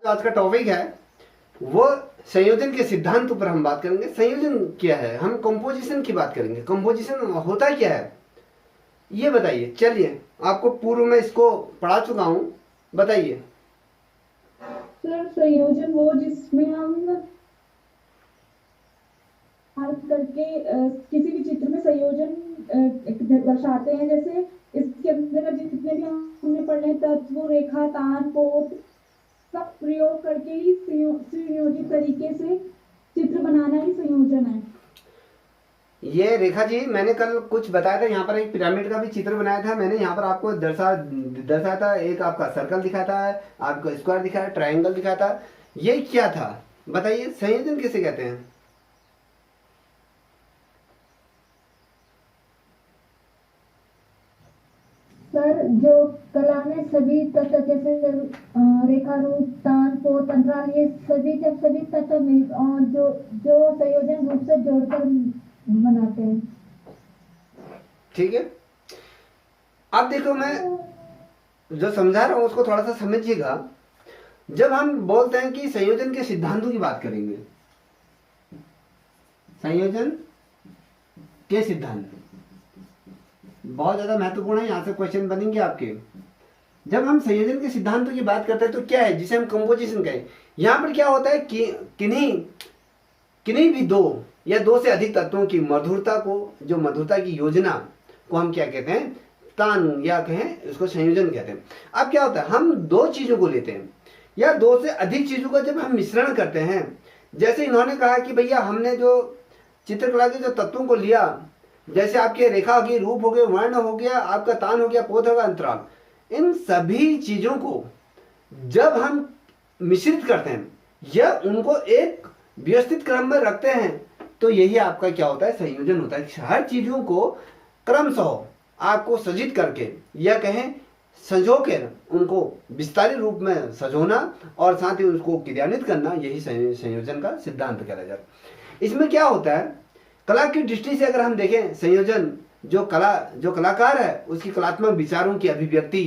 आज का टॉपिक है वो संयोजन के सिद्धांत पर हम बात करेंगे। संयोजन क्या है, हम कंपोजिशन की बात करेंगे। कंपोजिशन होता क्या है ये बताइए। चलिए, आपको पूर्व में इसको पढ़ा चुका हूं, बताइए। सर संयोजन वो जिसमें हम अर्थ करके किसी भी चित्र में संयोजन दर्शाते हैं। जैसे इसके अंदर जितने भी हमने पढ़े तत्व, रेखा, तान, पोत सब प्रयोग करके ही सुनियोजित तरीके से चित्र बनाना ही संयोजन है। ये रेखा जी, मैंने कल कुछ बताया था। यहाँ पर एक पिरामिड का भी चित्र बनाया था मैंने। यहाँ पर आपको दर्शाया था। एक आपका सर्कल दिखाया था, आपको स्क्वायर दिखाया, ट्रायंगल दिखाया था। ये क्या था बताइए, संयोजन किसे कहते हैं? सर जो कला में सभी तत्व जैसे रेखा रूप, तान, पोत, अंतराल, ये सभी तत्व मिल और जो संयोजन रूप से जोड़कर बनाते हैं। ठीक है, अब देखो मैं जो समझा रहा हूं उसको थोड़ा सा समझिएगा। जब हम बोलते हैं कि संयोजन के सिद्धांतों की बात करेंगे, संयोजन के सिद्धांत बहुत ज्यादा महत्वपूर्ण है। यहां से क्वेश्चन बनेंगे आपके। जब हम संयोजन के सिद्धांतों की बात करते हैं तो क्या है जिसे हम कंपोजिशन कहें। यहां पर क्या होता है कि किन्हीं भी दो या दो से अधिक तत्वों की मधुरता को, जो मधुरता की योजना को हम क्या कहते हैं, तान या कहें उसको संयोजन कहते हैं। अब क्या होता है, हम दो चीजों को लेते हैं या दो से अधिक चीजों का जब हम मिश्रण करते हैं, जैसे इन्होंने कहा कि भैया हमने जो चित्रकला के जो तत्वों को लिया, जैसे आपकी रेखा होगी, रूप हो गए, वर्ण हो गया, आपका तान हो गया, पोत होगा, अंतराल, इन सभी चीजों को जब हम मिश्रित करते हैं या उनको एक व्यवस्थित क्रम में रखते हैं तो यही आपका क्या होता है, संयोजन होता है। हर चीजों को क्रमशः आपको सजित करके या कहें संजो कर उनको विस्तारित रूप में सजोना और साथ ही उसको क्रियान्वित करना, यही संयोजन का सिद्धांत कहला जाता है। इसमें क्या होता है, कला की दृष्टि से अगर हम देखें, संयोजन जो कलाकार है उसकी कलात्मक विचारों की अभिव्यक्ति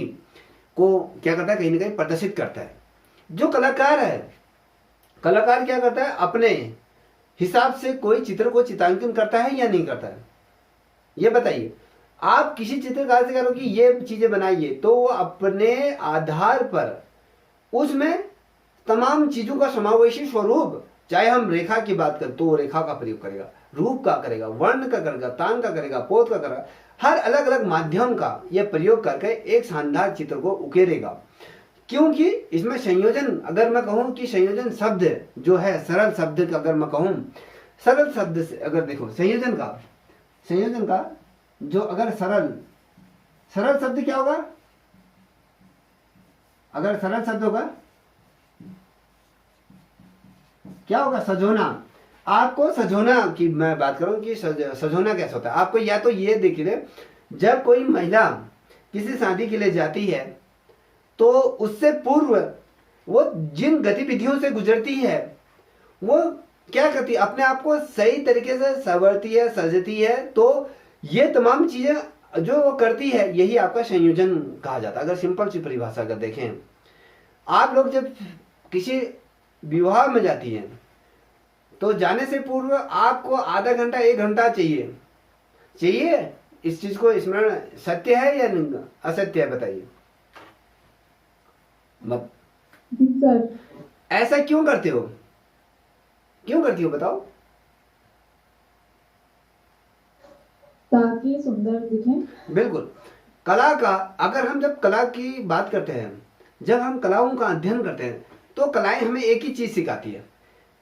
को क्या करता है, कहीं ना कहीं प्रदर्शित करता है। जो कलाकार है, कलाकार क्या करता है, अपने हिसाब से कोई चित्र को चित्रांकन करता है या नहीं करता है, ये बताइए। आप किसी चित्रकार से करो कि ये चीजें बनाइए तो वो अपने आधार पर उसमें तमाम चीजों का समावेशी स्वरूप, चाहे हम रेखा की बात करें तो वो रेखा का प्रयोग करेगा, रूप का करेगा, वर्ण का करेगा, तान का करेगा, पोत का करेगा, हर अलग अलग माध्यम का यह प्रयोग करके एक शानदार चित्र को उकेरेगा। क्योंकि इसमें संयोजन, अगर मैं कहूं कि संयोजन शब्द जो है, सरल शब्द अगर मैं कहूं, सरल शब्द से अगर देखो संयोजन का जो अगर सरल शब्द क्या होगा, अगर सरल शब्द होगा क्या होगा, सजोना। आपको सजोना की मैं बात करूं कि सजोना कैसे होता है, आपको या तो ये देखिए, जब कोई महिला किसी शादी के लिए जाती है तो उससे पूर्व वो जिन गतिविधियों से गुजरती है वो क्या करती है, अपने आप को सही तरीके से संवरती है, सजती है। तो ये तमाम चीजें जो वो करती है यही आपका संयोजन कहा जाता है। अगर सिंपल सी परिभाषा अगर देखें, आप लोग जब किसी विवाह में जाती हैं तो जाने से पूर्व आपको आधा घंटा 1 घंटा चाहिए इस चीज को स्मरण। सत्य है या असत्य है बताइए। मत सर ऐसा क्यों करती हो बताओ। ताकि सुंदर दिखें। बिल्कुल। कला का, अगर हम जब कला की बात करते हैं, जब हम कलाओं का अध्ययन करते हैं तो कलाएं हमें एक ही चीज सिखाती है,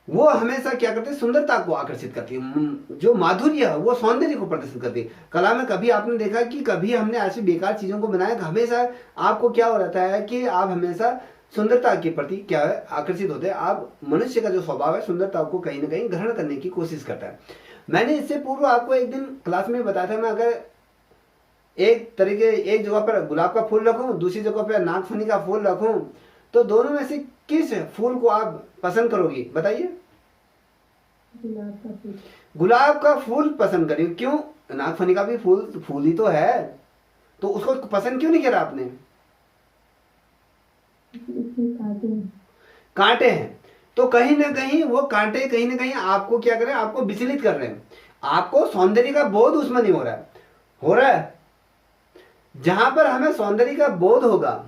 वो हमेशा क्या करते हैं, सुंदरता को आकर्षित करती है। जो माधुर्य है वो सौंदर्य को प्रदर्शित करती है। कला में कभी आपने देखा कि कभी हमने ऐसी बेकार चीजों को बनाया, हमेशा आपको क्या हो रहता है कि आप हमेशा सुंदरता के प्रति क्या है, आकर्षित होते हैं। आप, मनुष्य का जो स्वभाव है सुंदरता को कहीं ना कहीं ग्रहण करने की कोशिश करता है। मैंने इससे पूर्व आपको एक दिन क्लास में बताया था, मैं अगर एक जगह पर गुलाब का फूल रखूं, दूसरी जगह पर नागफनी का फूल रखूं, तो दोनों में से किस फूल को आप पसंद करोगी बताइए। गुलाब का फूल पसंद करिए। क्यों? नागफनी का भी फूल ही तो है, तो उसको पसंद क्यों नहीं किया आपने? कांटे हैं, तो कहीं ना कहीं वो कांटे कहीं ना कहीं आपको क्या कर रहे हैं, आपको विचलित कर रहे हैं। आपको सौंदर्य का बोध उसमें नहीं हो रहा है, हो रहा है। जहां पर हमें सौंदर्य का बोध होगा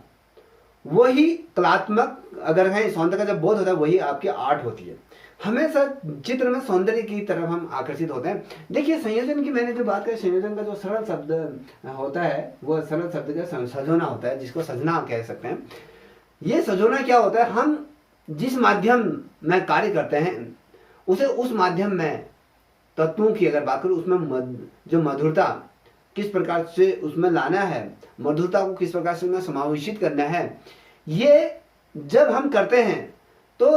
वही कलात्मक, अगर है सौंदर्य का जब बोध होता है वही आपकी आर्ट होती है। हमेशा चित्र में सौंदर्य की तरफ हम आकर्षित होते हैं। देखिए संयोजन की मैंने जो बात करी, संयोजन का जो सरल शब्द होता है वो सरल शब्द का सजोना होता है, जिसको सजना कह सकते हैं। ये सजोना क्या होता है, हम जिस माध्यम में कार्य करते हैं उसे उस माध्यम में तत्वों की अगर बात करूं उसमें जो मधुरता किस प्रकार से उसमें लाना है, मधुरता को किस प्रकार से उसमें समावेशित करना है, ये जब हम करते हैं तो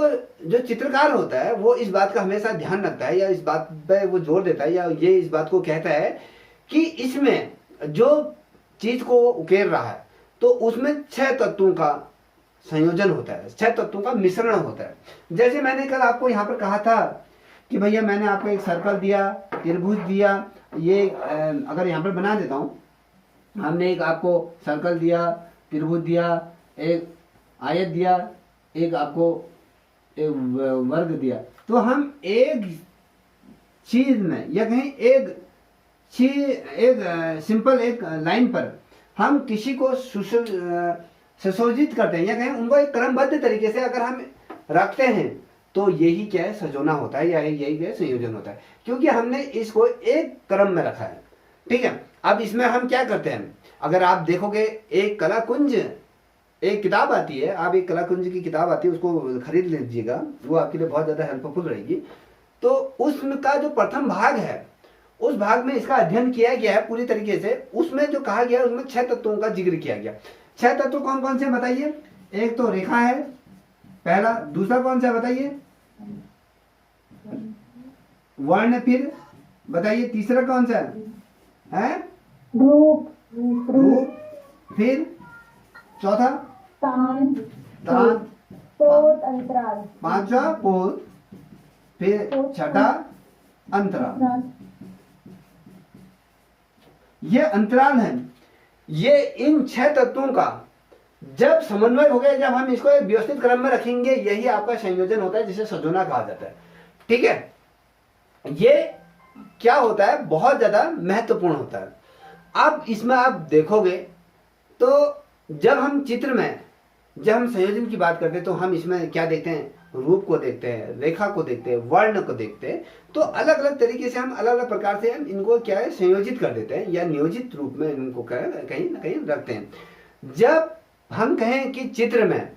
जो चित्रकार होता है वो इस बात का हमेशा ध्यान रखता है, या इस बात पे वो जोर देता है, या ये इस बात को कहता है कि इसमें जो चीज को उकेर रहा है तो उसमें 6 तत्वों का संयोजन होता है, 6 तत्वों का मिश्रण होता है। जैसे मैंने कल आपको यहाँ पर कहा था कि भैया मैंने आपको एक सर्कल दिया, त्रिभुज दिया, ये अगर यहाँ पर बना देता हूँ, हमने एक आपको सर्कल दिया, त्रिभुज दिया, एक आयत दिया, एक आपको एक वर्ग दिया, तो हम एक चीज में या कहीं एक सिंपल एक लाइन पर हम किसी को सुशोभित करते हैं, या कहीं उनको एक क्रमबद्ध तरीके से अगर हम रखते हैं तो यही क्या है, सजोना होता है, या यही क्या है, संयोजन होता है, क्योंकि हमने इसको एक क्रम में रखा है। ठीक है, अब इसमें हम क्या करते हैं, अगर आप देखोगे एक कला कुंज, एक किताब आती है, आप एक कला कुंज की किताब आती है, उसको खरीद लीजिएगा, वो आपके लिए बहुत ज्यादा हेल्पफुल रहेगी। तो उसका जो प्रथम भाग है उस भाग में इसका अध्ययन किया गया है पूरी तरीके से। उसमें जो कहा गया है उसमें 6 तत्वों का जिक्र किया गया। 6 तत्व कौन कौन से बताइए? एक तो रेखा है पहला, दूसरा कौन सा बताइए? वर्ण, फिर बताइए तीसरा कौन सा है? रूप, फिर चौथा तान, पोत, अंतराल, पांचवा पोत, फिर छठा अंतराल। ये अंतराल है। ये इन 6 तत्वों का जब समन्वय हो गया, जब हम इसको एक व्यवस्थित क्रम में रखेंगे, यही आपका संयोजन होता है, जिसे सजोना कहा जाता है। ठीक है, ये क्या होता है, बहुत ज्यादा महत्वपूर्ण होता है। अब इसमें आप देखोगे तो जब हम चित्र में, जब हम संयोजन की बात करते हैं तो हम इसमें क्या देखते हैं, रूप को देखते हैं, रेखा को देखते हैं, वर्ण को देखते हैं। तो अलग अलग तरीके से हम अलग अलग प्रकार से हम इनको क्या है, संयोजित कर देते हैं, या नियोजित रूप में इनको कहीं ना कहीं रखते हैं। जब हम कहें कि चित्र में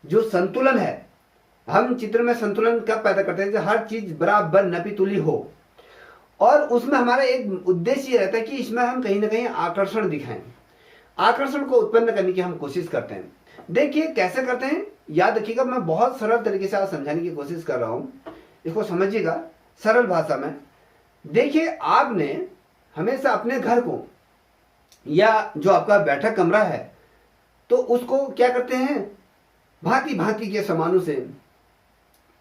जो संतुलन है, हम चित्र में संतुलन कब पैदा करते हैं, जब हर चीज बराबर नपीतुली हो, और उसमें हमारा एक उद्देश्य ये रहता है कि इसमें हम कहीं ना कहीं आकर्षण दिखाएं, आकर्षण को उत्पन्न करने की हम कोशिश करते हैं। देखिए कैसे करते हैं, याद रखिएगा, मैं बहुत सरल तरीके से आज समझाने की कोशिश कर रहा हूं, इसको समझिएगा सरल भाषा में। देखिए आपने हमेशा अपने घर को, या जो आपका बैठक कमरा है, तो उसको क्या करते हैं, भांति भांति के सामानों से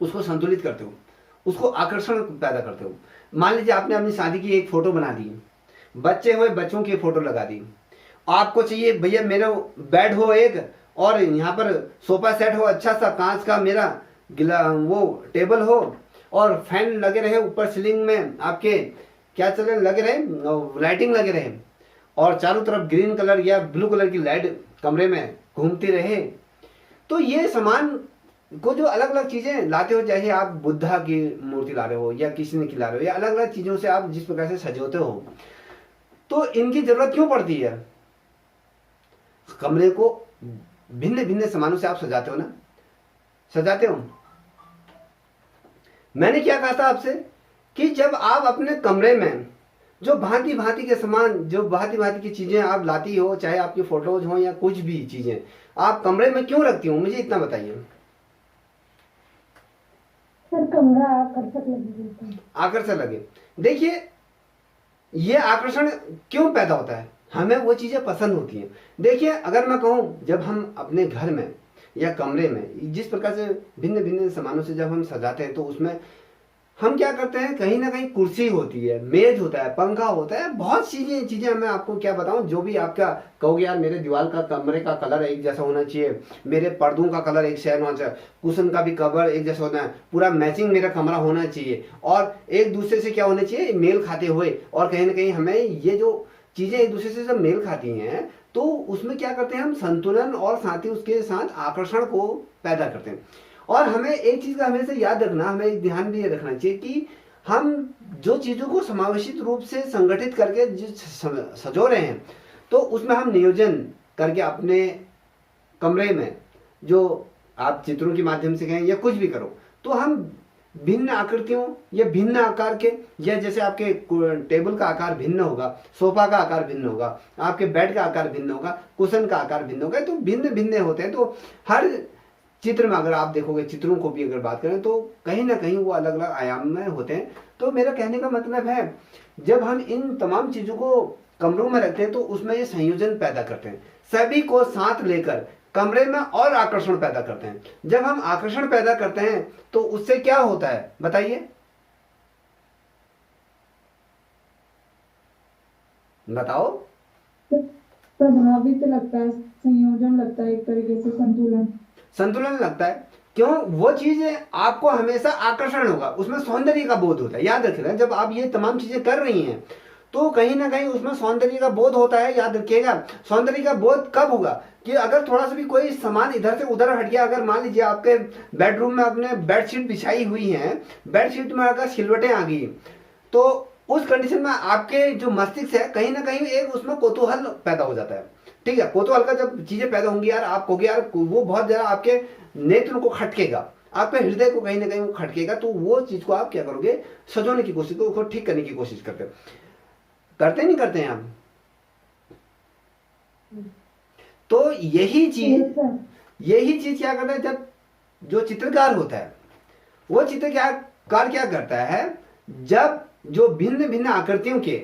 उसको संतुलित करते हो, उसको आकर्षण पैदा करते हो। मान लीजिए आपने अपनी शादी की एक फोटो बना दी, बच्चे हुए बच्चों की फोटो लगा दी, आपको चाहिए भैया मेरा बेड हो एक, और यहाँ पर सोफा सेट हो अच्छा सा कांच का, मेरा वो टेबल हो, और फैन लगे रहे ऊपर सीलिंग में, आपके क्या चले लगे रहे, लाइटिंग लगे रहे, और चारों तरफ ग्रीन कलर या ब्लू कलर की लाइट कमरे में घूमती रहे। तो ये सामान को जो अलग अलग चीजें लाते हो, चाहे आप बुद्धा की मूर्ति ला रहे हो या किसी ने खिला रहे हो, या अलग अलग चीजों से आप जिस प्रकार से सजोते हो, तो इनकी जरूरत क्यों पड़ती है? कमरे को भिन्न भिन्न सामानों से आप सजाते हो ना, सजाते हो। मैंने क्या कहा था आपसे कि जब आप अपने कमरे में जो भांति भांति के सामान, जो भांति भांति की चीजें आप लाती हो, चाहे आपकी फोटोज हो या कुछ भी चीजें, आप कमरे में क्यों रखती हो, मुझे इतना बताइए। सर कमरा आकर्षक लगे, आकर्षक लगे। देखिए ये आकर्षण क्यों पैदा होता है, हमें वो चीजें पसंद होती हैं। देखिए अगर मैं कहूं, जब हम अपने घर में या कमरे में जिस प्रकार से भिन्न भिन्न सामानों से जब हम सजाते हैं, तो उसमें हम क्या करते हैं, कहीं ना कहीं कुर्सी होती है, मेज होता है, पंखा होता है, बहुत चीजें चीजें मैं आपको क्या बताऊं, जो भी आपका कहोगे यार मेरे दीवार का कमरे का कलर एक जैसा होना चाहिए, मेरे पर्दों का कलर एक शेयर होना चाहिए, कुशन का भी कवर एक जैसा होना है, पूरा मैचिंग मेरा कमरा होना चाहिए, और एक दूसरे से क्या होना चाहिए, मेल खाते हुए। और कहीं ना कहीं हमें ये जो चीजें एक दूसरे से जब मेल खाती हैं तो उसमें क्या करते हैं हम, संतुलन और साथ ही उसके साथ आकर्षण को पैदा करते हैं। और हमें एक चीज का हमेशा याद रखना, हमें एक ध्यान भी ये रखना चाहिए कि हम जो चीजों को समावेशित रूप से संगठित करके सजो रहे हैं, तो उसमें हम नियोजन करके अपने कमरे में जो आप चित्रों के माध्यम से कहें या कुछ भी करो, तो हम भिन्न आकृतियों या भिन्न आकार के, या जैसे आपके टेबल का आकार भिन्न होगा, सोफा का आकार भिन्न होगा, आपके बेड का आकार भिन्न होगा, कुशन का आकार भिन्न होगा, तो भिन्न भिन्न होते हैं। तो हर चित्र में अगर आप देखोगे, चित्रों को भी अगर बात करें तो कहीं ना कहीं वो अलग अलग आयाम में होते हैं। तो मेरा कहने का मतलब है, जब हम इन तमाम चीजों को कमरों में रखते हैं तो उसमें ये संयोजन पैदा करते हैं, सभी को साथ लेकर कमरे में और आकर्षण पैदा करते हैं। जब हम आकर्षण पैदा करते हैं तो उससे क्या होता है बताइए, बताओ। प्रभावित लगता है, संयोजन लगता है, एक तरीके से संतुलन संतुलन लगता है। क्यों? वो चीज आपको हमेशा आकर्षण होगा, उसमें सौंदर्य का बोध होता है। याद रखिएगा, जब आप ये तमाम चीजें कर रही हैं तो कहीं ना कहीं उसमें सौंदर्य का बोध होता है। याद रखिएगा, सौंदर्य का बोध कब होगा कि अगर थोड़ा सा भी कोई सामान इधर से उधर हट गया, अगर मान लीजिए आपके बेडरूम में आपने बेडशीट बिछाई हुई है, बेडशीट में अगर सिलवटें आ गई, तो उस कंडीशन में आपके जो मस्तिष्क है कहीं ना कहीं एक उसमें कौतूहल पैदा हो जाता है। ठीक है, कौतूहल का जब चीजें पैदा होंगी यार, आप कहोगे यार वो बहुत ज्यादा आपके नेत्र को खटकेगा, आपके हृदय को कहीं ना कहीं वो खटकेगा, तो वो चीज को आप क्या करोगे, सजोने की कोशिश, उसको ठीक करने की कोशिश करते नहीं करते हैं आप। तो यही चीज क्या करता है, जब जो चित्रकार होता है वो चित्रकार क्या करता है, जब जो भिन्न भिन्न आकृतियों के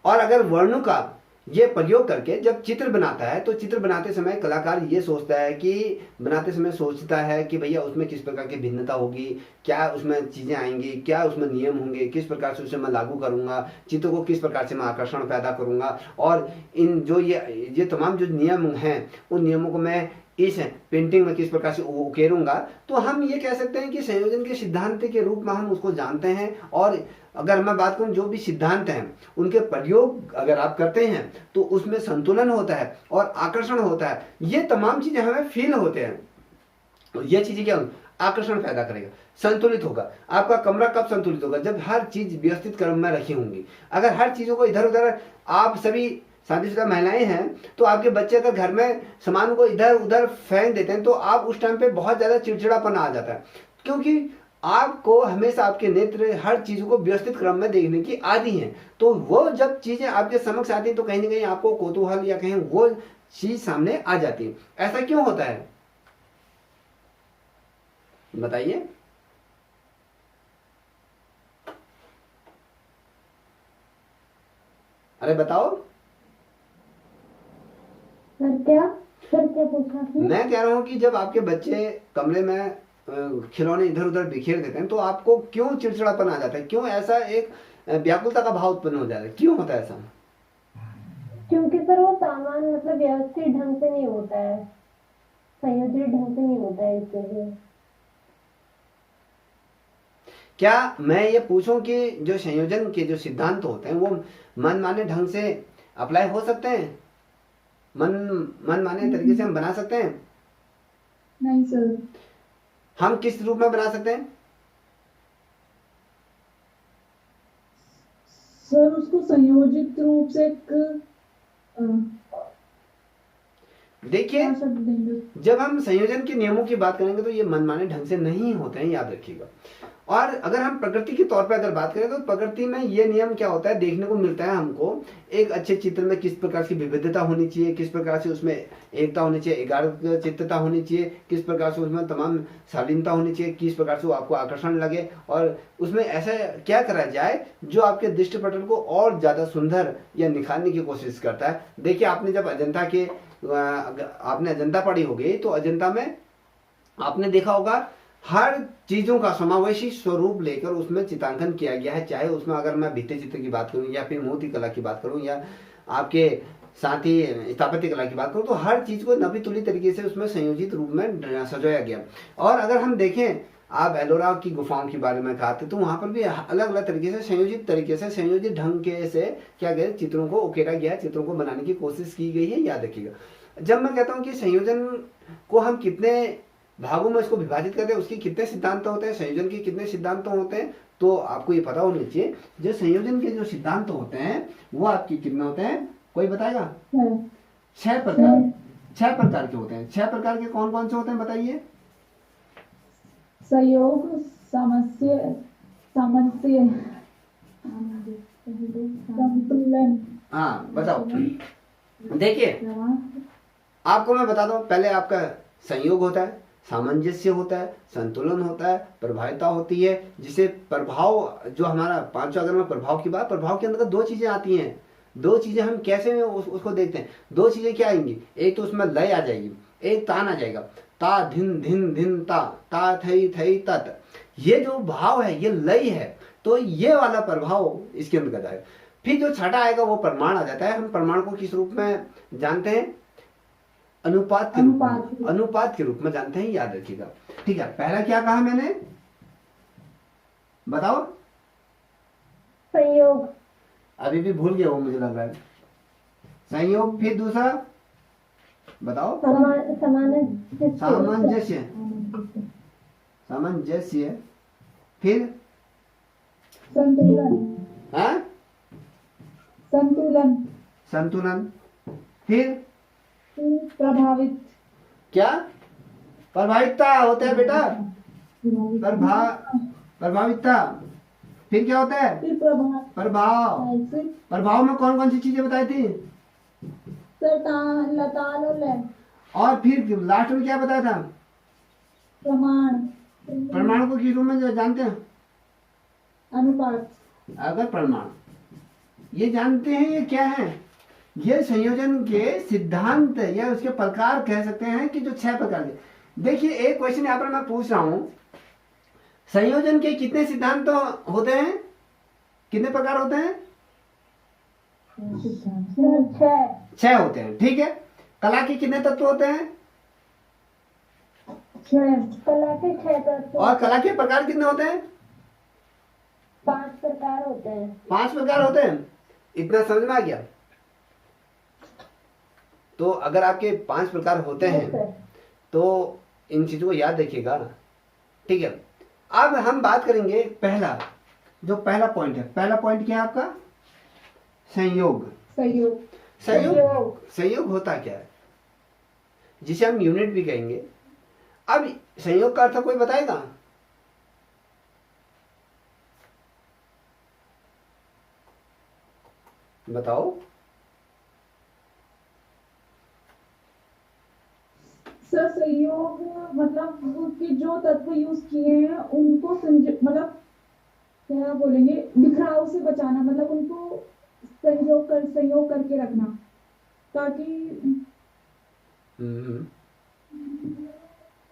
और अगर वर्णों का ये प्रयोग करके जब चित्र बनाता है, तो चित्र बनाते समय कलाकार ये सोचता है कि बनाते समय सोचता है कि भैया उसमें किस प्रकार की भिन्नता होगी, क्या उसमें चीजें आएंगी, क्या उसमें नियम होंगे, किस प्रकार से उसे मैं लागू करूंगा, चित्र को किस प्रकार से मैं आकर्षण पैदा करूंगा, और इन जो ये तमाम जो नियम हैं उन नियमों को मैं इस पेंटिंग में किस प्रकार से उकेरूंगा। तो हम ये कह सकते हैं कि संयोजन के सिद्धांत के रूप में हम उसको जानते हैं। और अगर मैं बात करूं, जो भी सिद्धांत हैं उनके प्रयोग अगर आप करते हैं तो उसमें संतुलन होता है और आकर्षण होता है, ये तमाम चीजें हमें फील होते हैं। ये चीजें क्या होंगी, आकर्षण पैदा करेगा, संतुलित होगा। आपका कमरा कब संतुलित होगा, जब हर चीज व्यवस्थित क्रम में रखी होंगी। अगर हर चीजों को इधर उधर, आप सभी शादीशुदा महिलाएं हैं तो आपके बच्चे अगर घर में सामान को इधर उधर फेंक देते हैं तो आप उस टाइम पे बहुत ज्यादा चिड़चिड़ापन आ जाता है, क्योंकि आपको हमेशा आपके नेत्र हर चीज को व्यवस्थित क्रम में देखने की आदि है। तो वो जब चीजें आपके समक्ष आती हैं तो कहीं ना कहीं आपको कौतूहल या कहीं वो चीज सामने आ जाती है। ऐसा क्यों होता है बताइए। अरे बताओ। सर क्या पूछा आपने? मैं कह रहा हूं कि जब आपके बच्चे कमरे में खिलौने इधर उधर बिखेर देते हैं तो आपको क्यों चिड़चिड़ापन आ जाता है, क्यों ऐसा एक व्याकुलता का भाव उत्पन्न हो जाता है, क्यों होता है ऐसा? क्योंकि सर वो सामान मतलब व्यवस्थित ढंग से नहीं होता है, संयोजित ढंग से नहीं होता है, इसलिए। क्या मैं ये पूछूं कि जो संयोजन के जो सिद्धांत होते हैं वो मनमाने ढंग से अप्लाई हो सकते हैं, मनमाने तरीके से हम बना सकते हैं? नहीं सर। हम किस रूप में बना सकते हैं सर? उसको संयोजित रूप से एक देखिए, क्या शब्द देंगे? जब हम संयोजन के नियमों की बात करेंगे तो ये मनमाने ढंग से नहीं होते हैं, याद रखिएगा। और अगर हम प्रकृति के तौर पर अगर बात करें तो प्रकृति में ये नियम क्या होता है, देखने को मिलता है हमको, एक अच्छे चित्र में किस प्रकार की विविधता होनी चाहिए, किस प्रकार से उसमें एकता होनी चाहिए, एकाग्र चित्तता होनी चाहिए, किस प्रकार से उसमें तमाम शालीनता होनी चाहिए, किस प्रकार से वो आपको आकर्षण लगे, और उसमें ऐसा क्या करा जाए जो आपके दृष्टिपटल को और ज्यादा सुंदर या निखारने की कोशिश करता है। देखिए, आपने जब आपने अजंता पढ़ी होगी तो अजंता में आपने देखा होगा हर चीजों का समावेशी स्वरूप लेकर उसमें चित्रांकन किया गया है। चाहे उसमें अगर मैं भित्ति चित्र की बात करूं या फिर मूर्ति कला की बात करूं या आपके साथ ही स्थापत्य कला की बात करूं, तो हर चीज को नबी तुली तरीके से उसमें संयोजित रूप में सजाया गया। और अगर हम देखें, आप एलोरा की गुफाओं के बारे में कहा थे, तो वहां पर भी अलग अलग तरीके से संयोजित ढंग के से क्या गया, चित्रों को उकेरा गया, चित्रों को बनाने की कोशिश की गई है। याद रखिएगा, जब मैं कहता हूँ कि संयोजन को हम कितने भागों में इसको विभाजित करते हैं, उसके कितने सिद्धांत होते हैं, संयोजन के कितने सिद्धांत होते हैं, तो आपको ये पता होना चाहिए जो संयोजन के जो सिद्धांत होते हैं वो आपके कितने होते हैं, कोई बताएगा? 6 प्रकार, 6 प्रकार के होते हैं। 6 प्रकार के कौन कौन से होते हैं बताइए? सहयोग, समस्या, सामंजस्य, संतुलन। हाँ बताओ। देखिए आपको मैं बता दूं, पहले आपका संयोग होता है, सामंजस्य होता है, संतुलन होता है, प्रभाविता होती है, जिसे प्रभाव जो हमारा पांचों, अगर मैं प्रभाव की बात, प्रभाव के अंदर 2 चीजें आती हैं। 2 चीजें हम कैसे उसको देखते हैं, 2 चीजें क्या आएंगी, एक तो उसमें लय आ जाएगी, एक तान आ जाएगा, ता धिन धिन धिन ता थई थई तत। ये जो भाव है ये लय है, तो ये वाला प्रभाव इसके अंतर्गत आएगा। फिर जो छठा आएगा वो प्रमाण आ जाता है। हम प्रमाण को किस रूप में जानते हैं? अनुपात के रूप में जानते हैं, याद रखिएगा। ठीक है, पहला क्या कहा मैंने, बताओ? संयोग। अभी भी भूल गया वो, मुझे लग रहा है। संयोग, फिर दूसरा बताओ? सामंजस्य, फिर संतुलन, संतुलन, फिर प्रभावित, क्या? प्रभावितता होता है बेटा, प्रभावितता। फिर क्या होता है? फिर प्रभाव। प्रभाव में कौन कौन सी चीजें बताई थी? लताल और लय। और फिर लास्ट में क्या बताया था? प्रमाण को किस रूप में जानते हैं? अनुपात। अगर प्रमाण ये जानते हैं, ये क्या है? ये संयोजन के सिद्धांत या उसके प्रकार कह सकते हैं कि जो 6 प्रकार के। देखिए एक क्वेश्चन यहाँ पर मैं पूछ रहा हूं, संयोजन के कितने सिद्धांत तो होते हैं, कितने प्रकार होते हैं? 6 होते हैं। ठीक है, कला के कितने तत्व होते हैं? 6। कला के 6 तत्व। और कला के प्रकार कितने होते हैं? 5 प्रकार होते हैं। 5 प्रकार होते हैं। इतना समझ में आ गया? तो अगर आपके 5 प्रकार होते हैं तो इन चीजों को याद रखिएगा। ठीक है, अब हम बात करेंगे पहला, जो पहला पॉइंट है। पहला पॉइंट क्या है आपका? संयोग। संयोग होता क्या है, जिसे हम यूनिट भी कहेंगे। अब संयोग का अर्थ कोई बताएगा? बताओ। सर संयोग मतलब कि जो तत्व यूज किए हैं उनको मतलब क्या बोलेंगे, बिखराव से बचाना, मतलब उनको संयोग करके रखना, ताकि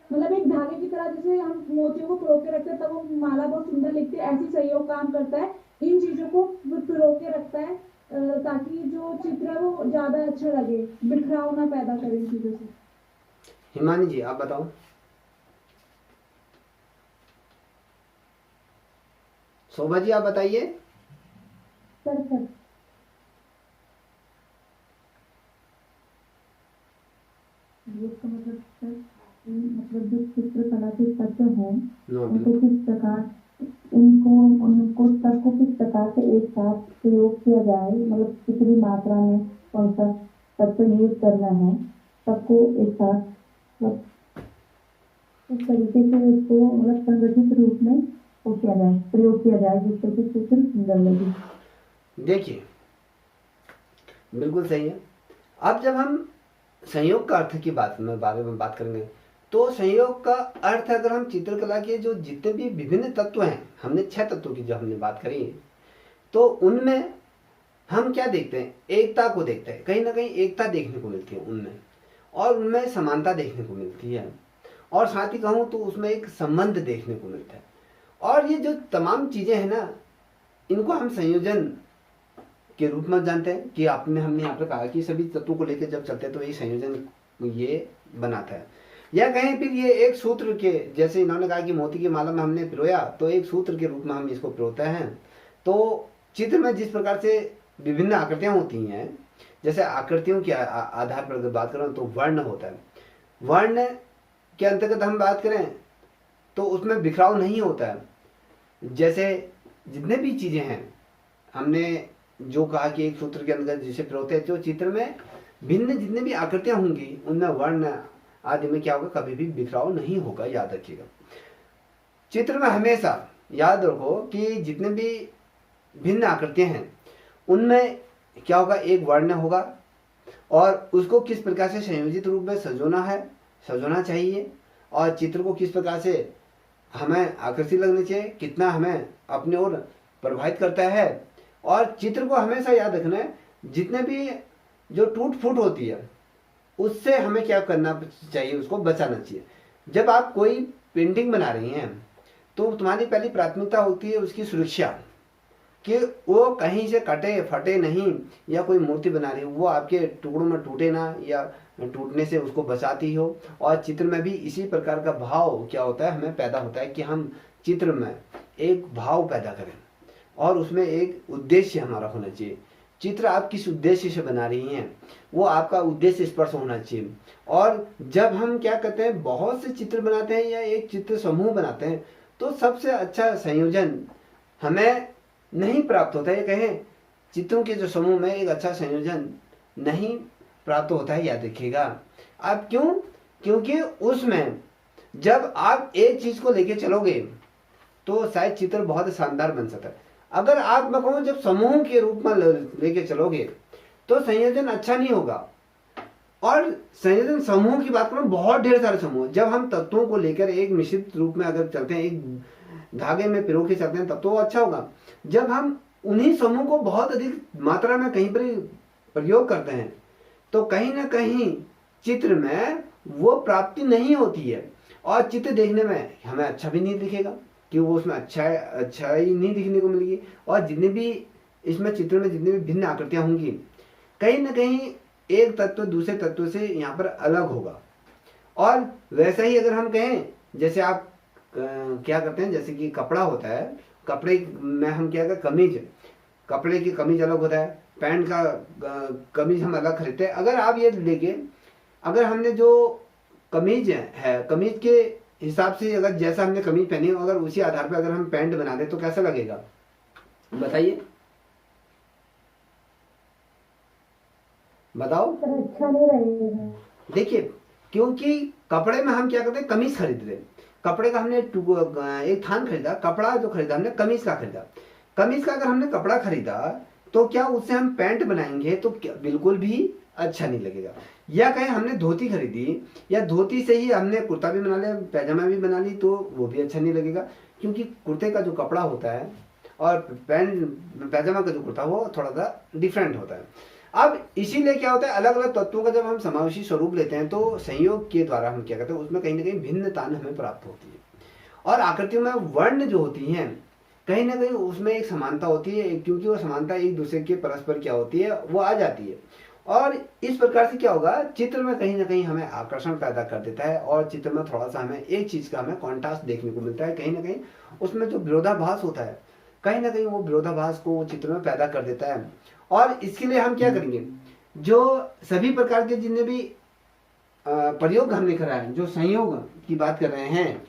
मतलब एक धागे की तरह जैसे हम मोतियों को पिरो के रखते हैं तब वो माला बहुत सुंदर लिखते हैं, ऐसी सहयोग काम करता है। इन चीजों को पिरो के रखता है ताकि जो चित्र है वो ज्यादा अच्छा लगे, बिखराव ना पैदा करे इन चीजों से। हिमानी जी आप बताओ। शोभा जी आप बताइए। सर इसका मतलब सर, मतलब जो चित्रकला के तत्व हैं उनको किस प्रकार उनको सबको किस प्रकार से एक साथ प्रयोग किया जाए, मतलब कितनी मात्रा में कौन सा तत्व यूज करना है, सबको एक साथ मतलब इस तरीके से उसको मतलब संगठित रूप में किया जाए, प्रयोग किया जाए, जिससे कि चित्र सुंदर लगे। देखिए बिल्कुल सही है। अब जब हम संयोग का अर्थ की बारे में बात करेंगे, तो संयोग का अर्थ अगर हम चित्रकला के जो जितने भी विभिन्न तत्व हैं, हमने 6 तत्वों की जो हमने बात करी है, तो उनमें हम क्या देखते हैं? एकता को देखते हैं। कहीं ना कहीं एकता देखने को मिलती है उनमें, और उनमें समानता देखने को मिलती है। और साथ ही कहूँ तो उसमें एक संबंध देखने को मिलता है। और ये जो तमाम चीजें हैं ना, इनको हम संयोजन के रूप में जानते हैं कि हमने यहाँ पर कहा कि सभी तत्वों को लेकर जब चलते हैं तो ये संयोजन ये बनाता है। या कहीं फिर ये एक सूत्र के, जैसे इन्होंने कहा कि मोती की माला में हमने पिरोया, तो एक सूत्र के रूप में हम इसको पिरोते हैं। तो चित्र में जिस प्रकार से विभिन्न आकृतियां होती हैं, जैसे आकृतियों के आधार पर अगर बात करें तो वर्ण होता है। वर्ण के अंतर्गत हम बात करें तो उसमें बिखराव नहीं होता है। जैसे जितने भी चीजें हैं, हमने जो कहा कि एक सूत्र के अंदर जिसे पिरोते हैं, तो चित्र में भिन्न जितने भी आकृतियां होंगी उनमें वर्ण आदि में क्या होगा, कभी भी बिखराव नहीं होगा, याद रखिएगा। चित्र में हमेशा याद रखो कि जितने भी भिन्न आकृतियां हैं उनमें क्या होगा, एक वर्ण होगा और उसको किस प्रकार से संयोजित रूप में सजोना चाहिए और चित्र को किस प्रकार से हमें आकर्षित लगना चाहिए, कितना हमें अपने ओर प्रभावित करता है। और चित्र को हमेशा याद रखना है, जितने भी जो टूट फूट होती है उससे हमें क्या करना चाहिए, उसको बचाना चाहिए। जब आप कोई पेंटिंग बना रही हैं तो तुम्हारी पहली प्राथमिकता होती है उसकी सुरक्षा, कि वो कहीं से कटे फटे नहीं, या कोई मूर्ति बना रही हो वो आपके टुकड़ों में टूटे ना, या टूटने से उसको बचाती हो। और चित्र में भी इसी प्रकार का भाव क्या होता है, हमें पैदा होता है कि हम चित्र में एक भाव पैदा करें और उसमें एक उद्देश्य हमारा होना चाहिए। चित्र आप किस उद्देश्य से बना रही हैं, वो आपका उद्देश्य स्पष्ट होना चाहिए। और जब हम क्या करते हैं, बहुत से चित्र बनाते हैं या एक चित्र समूह बनाते हैं, तो सबसे अच्छा संयोजन हमें नहीं प्राप्त होता है। ये कहें चित्रों के जो समूह में एक अच्छा संयोजन नहीं प्राप्त होता है, याद रखिएगा। अब क्यों? क्योंकि उसमें जब आप एक चीज को लेके चलोगे तो शायद चित्र बहुत शानदार बन सकता है। अगर आप मैं कहूँ जब समूह के रूप में लेके चलोगे तो संयोजन अच्छा नहीं होगा। और संयोजन समूह की बात करूं, बहुत ढेर सारे समूह, जब हम तत्वों को लेकर एक मिश्रित रूप में अगर चलते हैं, एक धागे में पिरो के चलते हैं, तब तो अच्छा होगा। जब हम उन्हीं समूह को बहुत अधिक मात्रा में कहीं पर प्रयोग करते हैं तो कहीं ना कहीं चित्र में वो प्राप्ति नहीं होती है और चित्र देखने में हमें अच्छा भी नहीं दिखेगा, कि वो उसमें अच्छा ही नहीं दिखने को मिलेगी। और जितने भी इसमें चित्र में जितनी भी भिन्न आकृतियां होंगी, कहीं ना कहीं एक तत्व दूसरे तत्व से यहाँ पर अलग होगा। और वैसा ही अगर हम कहें, जैसे आप क्या करते हैं, जैसे कि कपड़ा होता है, कपड़े में हम क्या करते, कमीज, कपड़े की कमीज अलग होता है, पैंट का कमीज हम अलग खरीदते हैं। अगर आप ये लेके, अगर हमने जो कमीज है, कमीज के हिसाब से अगर जैसा हमने कमीज पहनी हो, अगर उसी आधार पर अगर हम पैंट बना दे तो कैसा लगेगा, बताइए, बताओ। अच्छा नहीं लगेगा। देखिए, क्योंकि कपड़े में हम क्या करते हैं, कमीज खरीद रहे, कपड़े का हमने एक थान खरीदा, कपड़ा जो खरीदा हमने कमीज का खरीदा। कमीज का अगर हमने कपड़ा खरीदा तो क्या उससे हम पैंट बनाएंगे तो बिल्कुल भी अच्छा नहीं लगेगा। या कहीं हमने धोती खरीदी या धोती से ही हमने कुर्ता भी बना लिया, पैजामा भी बना ली, तो वो भी अच्छा नहीं लगेगा, क्योंकि कुर्ते का जो कपड़ा होता है और पैजामा का जो कुर्ता वो थोड़ा सा डिफरेंट होता है। अब इसीलिए क्या होता है, अलग अलग तत्वों का जब हम समावेशी स्वरूप लेते हैं तो संयोग के द्वारा हम क्या करते हैं, उसमें कहीं ना कहीं भिन्नता हमें प्राप्त होती है। और आकृतियों में वर्ण जो होती हैं, कहीं ना कहीं उसमें एक समानता होती है, क्योंकि वो समानता एक दूसरे के परस्पर क्या होती है, वो आ जाती है। और इस प्रकार से क्या होगा, चित्र में कहीं ना कहीं हमें आकर्षण पैदा कर देता है और चित्र में थोड़ा सा हमें एक चीज का हमें कॉन्ट्रास्ट देखने को मिलता है। कहीं ना कहीं उसमें जो विरोधाभास होता है, कहीं ना कहीं वो विरोधाभास को चित्र में पैदा कर देता है। और इसके लिए हम क्या करेंगे, जो सभी प्रकार के जितने भी प्रयोग हमने करा है, जो संयोग की बात कर रहे हैं,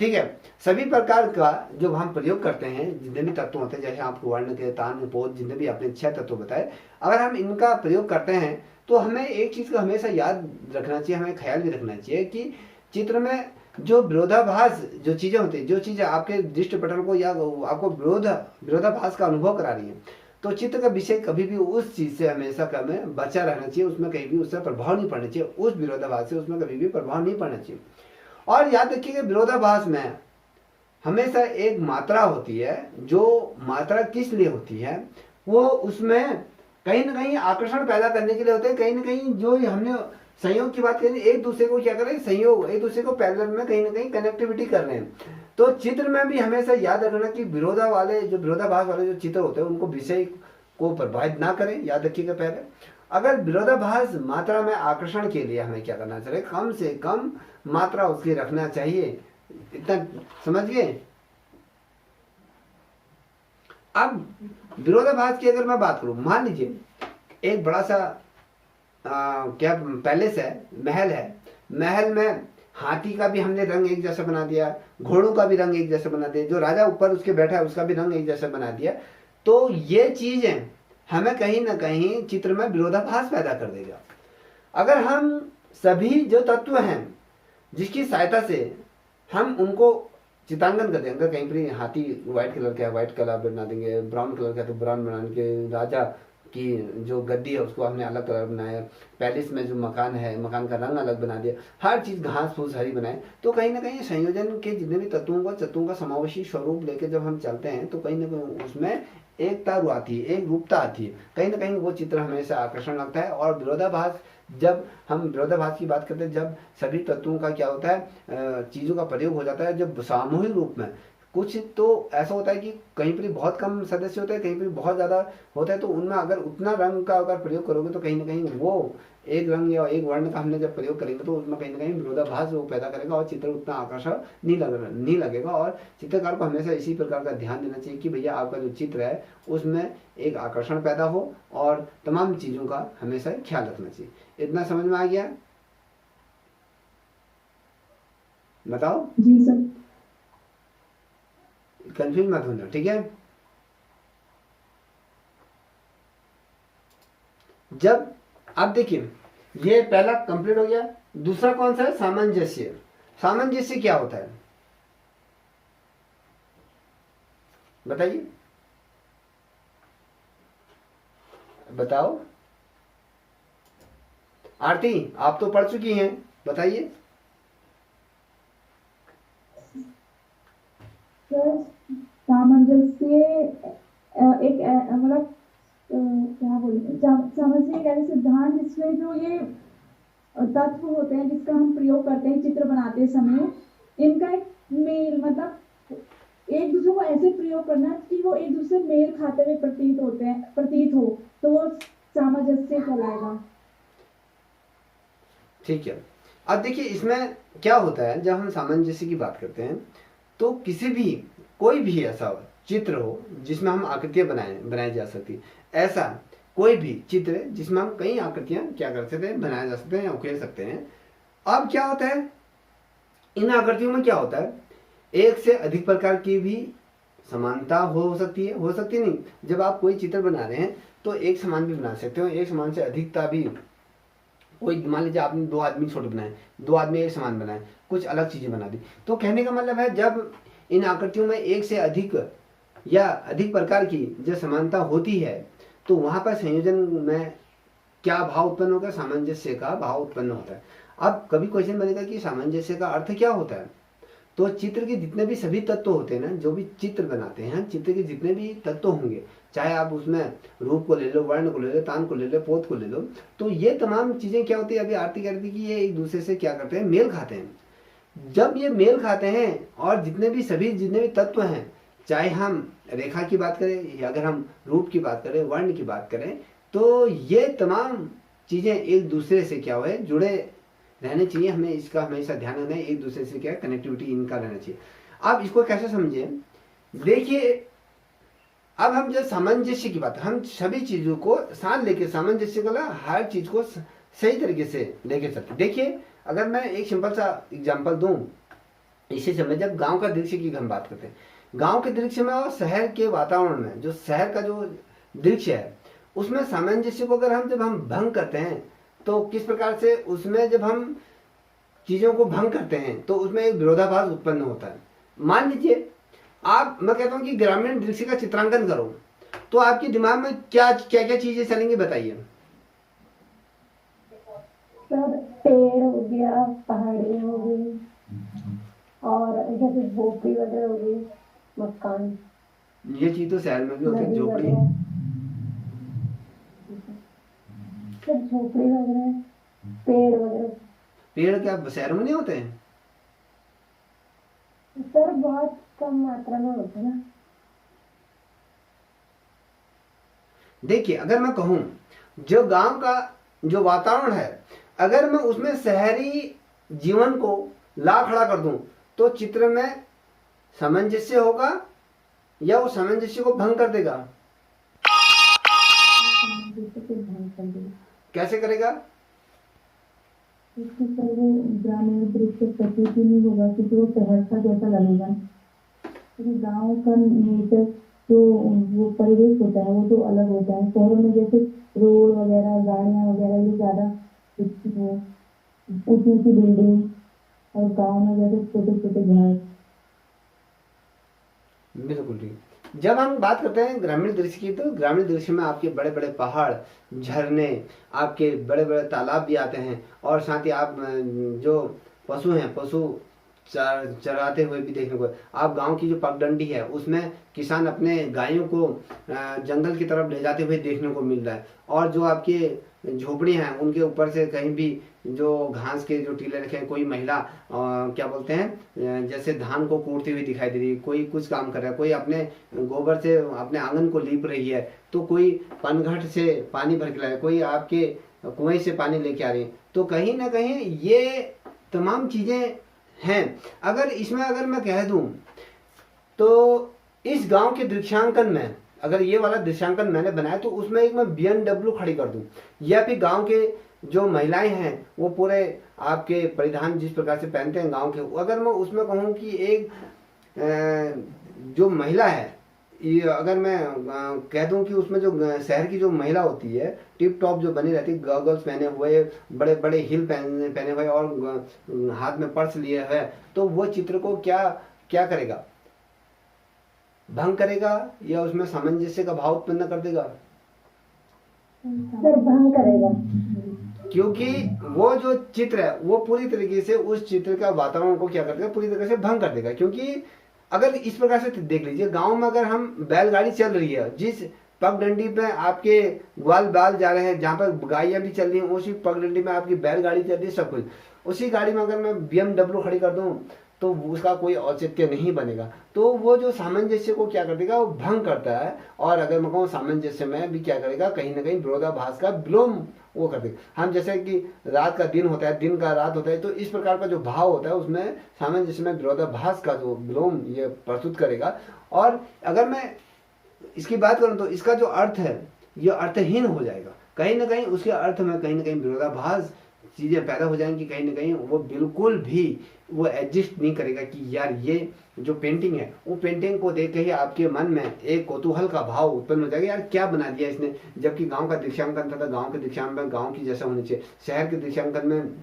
ठीक है, सभी प्रकार का जब हम प्रयोग करते हैं, जितने भी तत्व होते हैं, जैसे आपको वर्ण के तान पोत जितने भी आपने 6 तत्व बताए, अगर हम इनका प्रयोग करते हैं तो हमें एक चीज का हमेशा याद रखना चाहिए, हमें ख्याल भी रखना चाहिए कि चित्र में जो विरोधाभास जो चीजें होती है, जो चीजें आपके दृष्टि पटल को या आपको विरोधाभास का अनुभव करा रही है, तो चित्र का विषय कभी भी उस चीज से हमेशा हमें बचा रहना चाहिए, उसमें कहीं भी उससे प्रभाव नहीं पड़ना चाहिए, उस विरोधाभास से उसमें कभी भी प्रभाव नहीं पड़ना चाहिए। और याद रखिएगा, विरोधाभास में हमेशा एक मात्रा होती है, जो मात्रा किस लिए होती है, वो उसमें कहीं ना कहीं आकर्षण पैदा करने के लिए होते हैं, कहीं ना कहीं जो हमने संयोग की बात करें, एक दूसरे को क्या करें, संयोग, एक दूसरे को पैरेलल में कहीं ना कहीं कनेक्टिविटी कर रहे हैं। तो चित्र में भी हमेशा याद रखना कि विरोधाभास वाले जो चित्र होते हैं उनको विषय को प्रभावित ना करें, याद रखिएगा। पहले अगर विरोधाभास मात्रा में आकर्षण के लिए हमें क्या करना चाहिए, कम से कम मात्रा उसकी रखना चाहिए, इतना समझ गए। अब विरोधाभास की अगर मैं बात करूं, मान लीजिए एक बड़ा सा क्या पैलेस है, महल है, महल में हाथी का भी हमने रंग एक जैसा बना दिया, घोड़ों का भी रंग एक जैसा बना दिया, जो राजा ऊपर उसके बैठा है उसका भी रंग एक जैसा बना दिया। तो ये चीजें हमें कहीं ना कहीं चित्र में विरोधाभास पैदा कर देगा। अगर हम सभी जो तत्व हैं जिसकी सहायता से हम उनको चित्रांकन कर देंगे, कहीं पर हाथी व्हाइट कलर का है व्हाइट कलर बना देंगे, ब्राउन कलर का है तो ब्राउन बना देंगे, राजा की जो गद्दी है उसको हमने अलग कलर बनाया, पैलेस में जो मकान है मकान का रंग अलग बना दिया, हर चीज घास फूस हरी बनाए। तो कहीं ना कहीं संयोजन के जितने भी तत्वों का समावेशी स्वरूप लेके जब हम चलते हैं तो कहीं ना कहीं उसमें एकता आती है, एक रूपता आती है, कहीं ना कहीं वो चित्र हमेशा आकर्षण लगता है। और विरोधाभास, जब हम विरोधाभास की बात करते हैं, जब सभी तत्वों का क्या होता है, चीजों का प्रयोग हो जाता है, जब सामूहिक रूप में कुछ तो ऐसा होता है कि कहीं पर बहुत कम सदस्य होते हैं, कहीं पर बहुत ज्यादा होता है, तो उनमें अगर उतना रंग का अगर प्रयोग करोगे तो कहीं ना कहीं वो एक रंग या एक वर्ण का हमने जब प्रयोग करेंगे तो उसमें कहीं ना कहीं विरोधाभास वो पैदा करेगा और चित्र उतना आकर्षण नहीं लगेगा। और चित्रकार को हमेशा इसी प्रकार का ध्यान देना चाहिए कि भैया आपका जो चित्र है उसमें एक आकर्षण पैदा हो और तमाम चीजों का हमेशा ख्याल रखना चाहिए। इतना समझ में आ गया? बताओ। जी सर। कंफ्यूज मत होना, ठीक है। जब आप देखिए ये पहला कंप्लीट हो गया, दूसरा कौन सा है, सामंजस्य। सामंजस्य क्या होता है बताइए, बताओ। आरती आप तो पढ़ चुकी हैं, बताइए। सामंजस्य एक मतलब क्या बोले, सामंजस्य एक ऐसे सिद्धांत जिसमें जो ये तत्व होते हैं जिसका हम प्रयोग करते हैं चित्र बनाते समय, इनका एक मेल, मतलब एक दूसरे को ऐसे प्रयोग करना कि वो एक दूसरे मेल खाते हुए प्रतीत हो, तो वो सामंजस्य कहलाएगा। ठीक है। अब देखिए इसमें क्या होता है, जब हम सामंजस्य की बात करते हैं तो किसी भी कोई भी ऐसा चित्र हो जिसमें हम आकृतियां बनाई जा सकती, ऐसा कोई भी चित्र जिसमें हम कई आकृतियां क्या कर सकते हैं, बनाए जा सकते हैं या उकेर सकते हैं। अब क्या होता है, इन आकृतियों में क्या होता है, एक से अधिक प्रकार की भी समानता हो सकती नहीं। जब आप कोई चित्र बना रहे हैं तो एक समान भी बना सकते हो, एक समान से अधिकता भी। कोई मान लीजिए आपने दो आदमी छोटे बनाए, दो आदमी एक समान बनाए, कुछ अलग चीजें बना दी। तो कहने का मतलब है जब इन आकृतियों में एक से अधिक या अधिक प्रकार की जो समानता होती है तो वहां पर संयोजन में क्या भाव उत्पन्न होगा, सामंजस्य का भाव उत्पन्न होता है। अब कभी क्वेश्चन बनेगा कि सामंजस्य का अर्थ क्या होता है, तो चित्र के जितने भी सभी तत्व होते हैं ना, जो भी चित्र बनाते हैं, चित्र के जितने भी तत्व होंगे, चाहे आप उसमें रूप को ले लो, वर्ण को ले लो, तान को ले लो, पोत को ले लो, तो ये तमाम चीजें क्या होती है, अभी आरती कह रही थी कि ये एक दूसरे से क्या करते हैं, मेल खाते हैं। जब ये मेल खाते हैं और जितने भी तत्व हैं, चाहे हम रेखा की बात करें या अगर हम रूप की बात करें, वर्ण की बात करें, तो ये तमाम चीजें एक दूसरे से क्या हुए, जुड़े रहने चाहिए। हमें इसका हमेशा ध्यान रखना है, एक दूसरे से क्या कनेक्टिविटी इनका रहना चाहिए। आप इसको कैसे समझे, देखिए अब हम जब सामंजस्य की बात, हम सभी चीजों को साथ लेके सामंजस्य को, हर चीज को सही तरीके से लेके चलते। देखिए अगर मैं एक सिंपल सा एग्जांपल दूं, इसी समय जब गांव का दृश्य की हम बात करते हैं, गांव के दृश्य में और शहर के वातावरण में, जो शहर का जो दृश्य है उसमें सामंजस्य को अगर जब हम भंग करते हैं तो किस प्रकार से उसमें जब हम चीजों को भंग करते हैं तो उसमें एक विरोधाभास उत्पन्न होता है। मान लीजिए मैं कहता हूं कि ग्रामीण दृश्य का चित्रांकन करो, तो आपके दिमाग में क्या क्या चीजें चलेंगी बताइए। सर पेड़ हो गया, पहाड़ी हो गई, और जैसे झोपड़ी वगैरह हो गई, मकान। ये चीज तो शहर में भी होती है, झोपड़ी। सर झोपड़ी वगैरह पेड़ वगैरह। पेड़ क्या शहरों में नहीं होते हैं? सर बहुत कम मात्रा में होते हैं ना। देखिए, अगर मैं कहूँ जो गांव का जो वातावरण है, अगर मैं उसमें शहरी जीवन को ला खड़ा कर दूं तो चित्र में सामंजस्य होगा या वो सामंजस्य को भंग कर देगा? जैसे कि ध्यान कर दें, कैसे करेगा? इससे सर वो ग्रामीण दृश्य प्रकृति नहीं होगा कि जो शहर का जैसा लगेगा, क्योंकि गांव का नेचर जो वो परिवेश होता है वो तो अलग होता है। शहरों में जैसे रोड वगैरह, गाड़ियां वगैरह ये ज्यादा दिखती हैं, ऊंची ऊंची बिल्डिंग, और गांव में जैसे छोटे छोटे घर। बिल्कुल ठीक। जब हम बात करते हैं ग्रामीण दृश्य की, तो ग्रामीण दृश्य में आपके बड़े बड़े पहाड़, झरने, आपके बड़े बड़े तालाब भी आते हैं, और साथ ही आप जो पशु हैं, पशु चराते हुए भी देखने को। आप गांव की जो पगडंडी है उसमें किसान अपने गायों को जंगल की तरफ ले जाते हुए देखने को मिल रहा है। और जो आपके झोपड़ियां हैं उनके ऊपर से कहीं भी जो घास के जो टीले रखे हैं, कोई महिला क्या बोलते हैं जैसे धान को कूटती हुई दिखाई दे रही है, कोई कुछ काम कर रहा है, कोई अपने गोबर से अपने आंगन को लीप रही है, तो कोई पनघट से पानी भर के ला रहा है, कोई आपके कुएं से पानी लेके आ रही है। तो कहीं ना कहीं ये तमाम चीजें हैं। अगर इसमें अगर मैं कह दूं तो इस गांव के दृश्यांकन में, अगर ये वाला दृश्यांकन मैंने बनाया तो उसमें एक मैं BMW खड़ी कर दूं, या फिर गांव के जो महिलाएं हैं वो पूरे आपके परिधान जिस प्रकार से पहनते हैं गांव के, अगर मैं उसमें कहूं कि एक जो महिला है, ये अगर मैं कह दूं कि उसमें जो शहर की जो महिला होती है टिप टॉप जो बनी रहती है, गॉगल्स पहने हुए, बड़े बड़े हिल पहने हुए और हाथ में पर्स लिए हुए, तो वो चित्र को क्या क्या करेगा? भंग करेगा या उसमें सामंजस्य का भाव उत्पन्न कर देगा? सर भंग करेगा। क्योंकि वो जो चित्र है वो पूरी तरीके से उस चित्र का वातावरण को क्या कर देगा? पूरी तरीके से भंग कर देगा। क्योंकि अगर इस प्रकार से देख लीजिए, गांव में अगर हम बैलगाड़ी चल रही है, जिस पगडंडी पे आपके ग्वाल बाल जा रहे हैं, जहां पर गायें भी चल रही हैं, उसी पगडंडी में आपकी बैलगाड़ी चल रही है, सब कुछ उसी गाड़ी में अगर मैं BMW खड़ी कर दूं तो उसका कोई औचित्य नहीं बनेगा। तो वो जो सामंजस्य को क्या कर देगा? वो भंग करता है। और अगर मैं कहूँ सामंजस्य में भी क्या करेगा? कहीं ना कहीं विरोधाभास का विलोम वो कर देगा। हम जैसे कि रात का दिन होता है, दिन का रात होता है, तो इस प्रकार का जो भाव होता है उसमें सामंजस्य में विरोधाभास का जो विलोम ये प्रस्तुत करेगा। और अगर मैं इसकी बात करूं तो इसका जो अर्थ है ये अर्थहीन हो जाएगा। कहीं ना कहीं उसके अर्थ में कहीं ना कहीं विरोधाभास चीजें पैदा हो जाएंगी। कहीं ना कहीं वो बिल्कुल भी वो एडजस्ट नहीं करेगा कि यार ये जो पेंटिंग है, वो पेंटिंग को देख के ही आपके मन में एक कौतूहल का भाव उत्पन्न हो जाएगा, यार क्या बना दिया इसने। जबकि गांव का दृश्यांकन था, गांव के दृश्यांकन गांव की जैसा होना चाहिए, शहर के दृश्यांकन में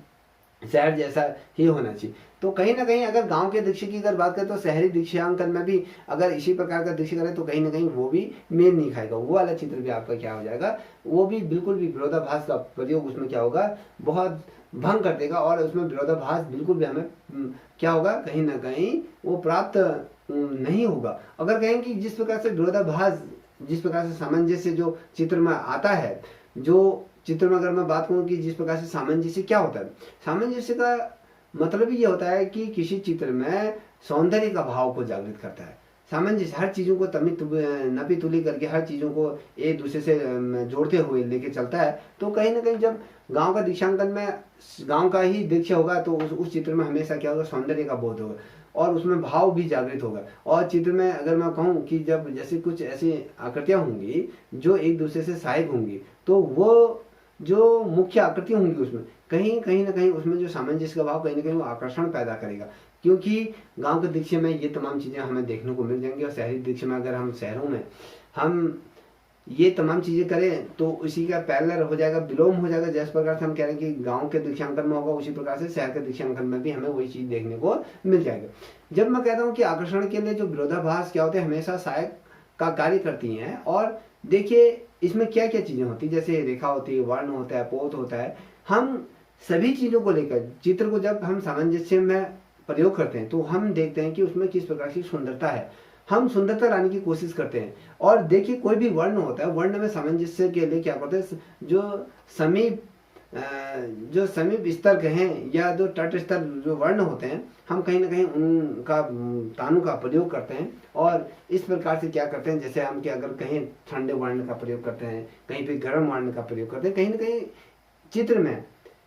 शहर जैसा ही होना चाहिए। तो कहीं ना कहीं अगर गांव के दृश्य की अगर बात करें तो शहरी दृश्यांकन में भी अगर इसी प्रकार का दृश्य करें तो कहीं ना कहीं वो भी मेल नहीं खाएगा। वो वाला चित्र भी आपका क्या हो जाएगा? वो भी बिल्कुल भी विरोधाभास का प्रयोग उसमें क्या होगा? बहुत भंग कर देगा। और उसमें विरोधाभास बिल्कुल भी हमें क्या होगा? कहीं ना कहीं वो प्राप्त नहीं होगा। अगर कहें कि जिस प्रकार से विरोधाभास, जिस प्रकार से सामंजस्य जो चित्र में आता है, जो चित्र में अगर मैं बात करूं कि जिस प्रकार से सामंजस्य क्या होता है, सामंजस्य का मतलब ये होता है कि किसी चित्र में सौंदर्य का भाव को जागृत करता है। सामंजस्य हर चीजों को नपी तुली करके हर चीजों को एक दूसरे से जोड़ते हुए लेके चलता है। तो कहीं ना कहीं जब गांव का दृश्यांकन में गांव का ही दृश्य होगा तो उस चित्र में हमेशा क्या होगा? सौंदर्य का बोध होगा और उसमें भाव भी जागृत होगा। और चित्र में अगर मैं कहूँ कि जब जैसे कुछ ऐसी आकृतियां होंगी जो एक दूसरे से सहायक होंगी, तो वो जो मुख्य आकृति होंगी उसमें कहीं ना कहीं उसमें जो सामंजस्य का भाव कहीं ना कहीं वो आकर्षण पैदा करेगा। क्योंकि गांव के दृश्य में ये तमाम चीजें हमें देखने को मिल जाएंगी, और शहरी दृश्य में अगर हम शहरों में हम ये तमाम चीजें करें तो उसी का पैरेलल हो जाएगा, विलोम हो जाएगा। जिस प्रकार से हम कह रहे हैं कि गांव के दृश्यांकन में होगा, उसी प्रकार से शहर के दृश्यांकन में भी हमें वही चीज देखने को मिल जाएगा। जब मैं कहता हूँ कि आकर्षण के लिए जो विरोधाभास क्या होते हैं, हमेशा सहायक का कार्य करती हैं। और देखिए इसमें क्या क्या चीजें होती है, जैसे रेखा होती है, वर्ण होता है, पोत होता है। हम सभी चीजों को लेकर चित्र को जब हम सामंजस्य में प्रयोग करते हैं तो हम देखते हैं कि उसमें किस प्रकार की सुंदरता है, हम सुंदरता लाने की कोशिश करते हैं। और देखिए कोई भी वर्ण होता है, वर्ण में सामंजस्य के लिए क्या करते हैं? जो समीप जो समीप स्तर के हैं या जो तट स्तर जो वर्ण होते हैं, हम कहीं ना कहीं उनका तानु का प्रयोग करते हैं और इस प्रकार से क्या करते हैं, जैसे हम कि अगर कहीं ठंडे वर्ण का प्रयोग करते हैं, कहीं पे गर्म वर्ण का प्रयोग करते हैं, कहीं ना कहीं चित्र में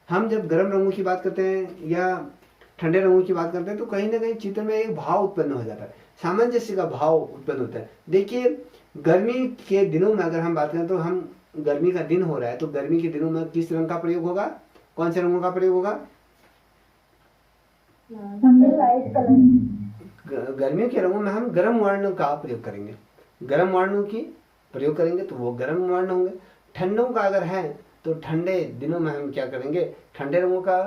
हम जब गर्म रंगों की बात करते हैं या ठंडे रंगों की बात करते हैं तो कहीं ना कहीं चित्र में एक भाव उत्पन्न हो जाता है, सामंजस्य का भाव उत्पन्न होता है। देखिए गर्मी के दिनों में अगर हम बात करें तो हम गर्मी का दिन हो रहा है तो गर्मी के दिनों में किस रंग का प्रयोग होगा, कौन से रंगों का प्रयोग होगा? Light colour. गर्मियों के रंगों में हम गर्म वर्ण का प्रयोग करेंगे, गर्म वर्णों की प्रयोग करेंगे तो वो गर्म वर्ण होंगे। ठंडों का अगर है तो ठंडे दिनों में हम क्या करेंगे, ठंडे रंगों का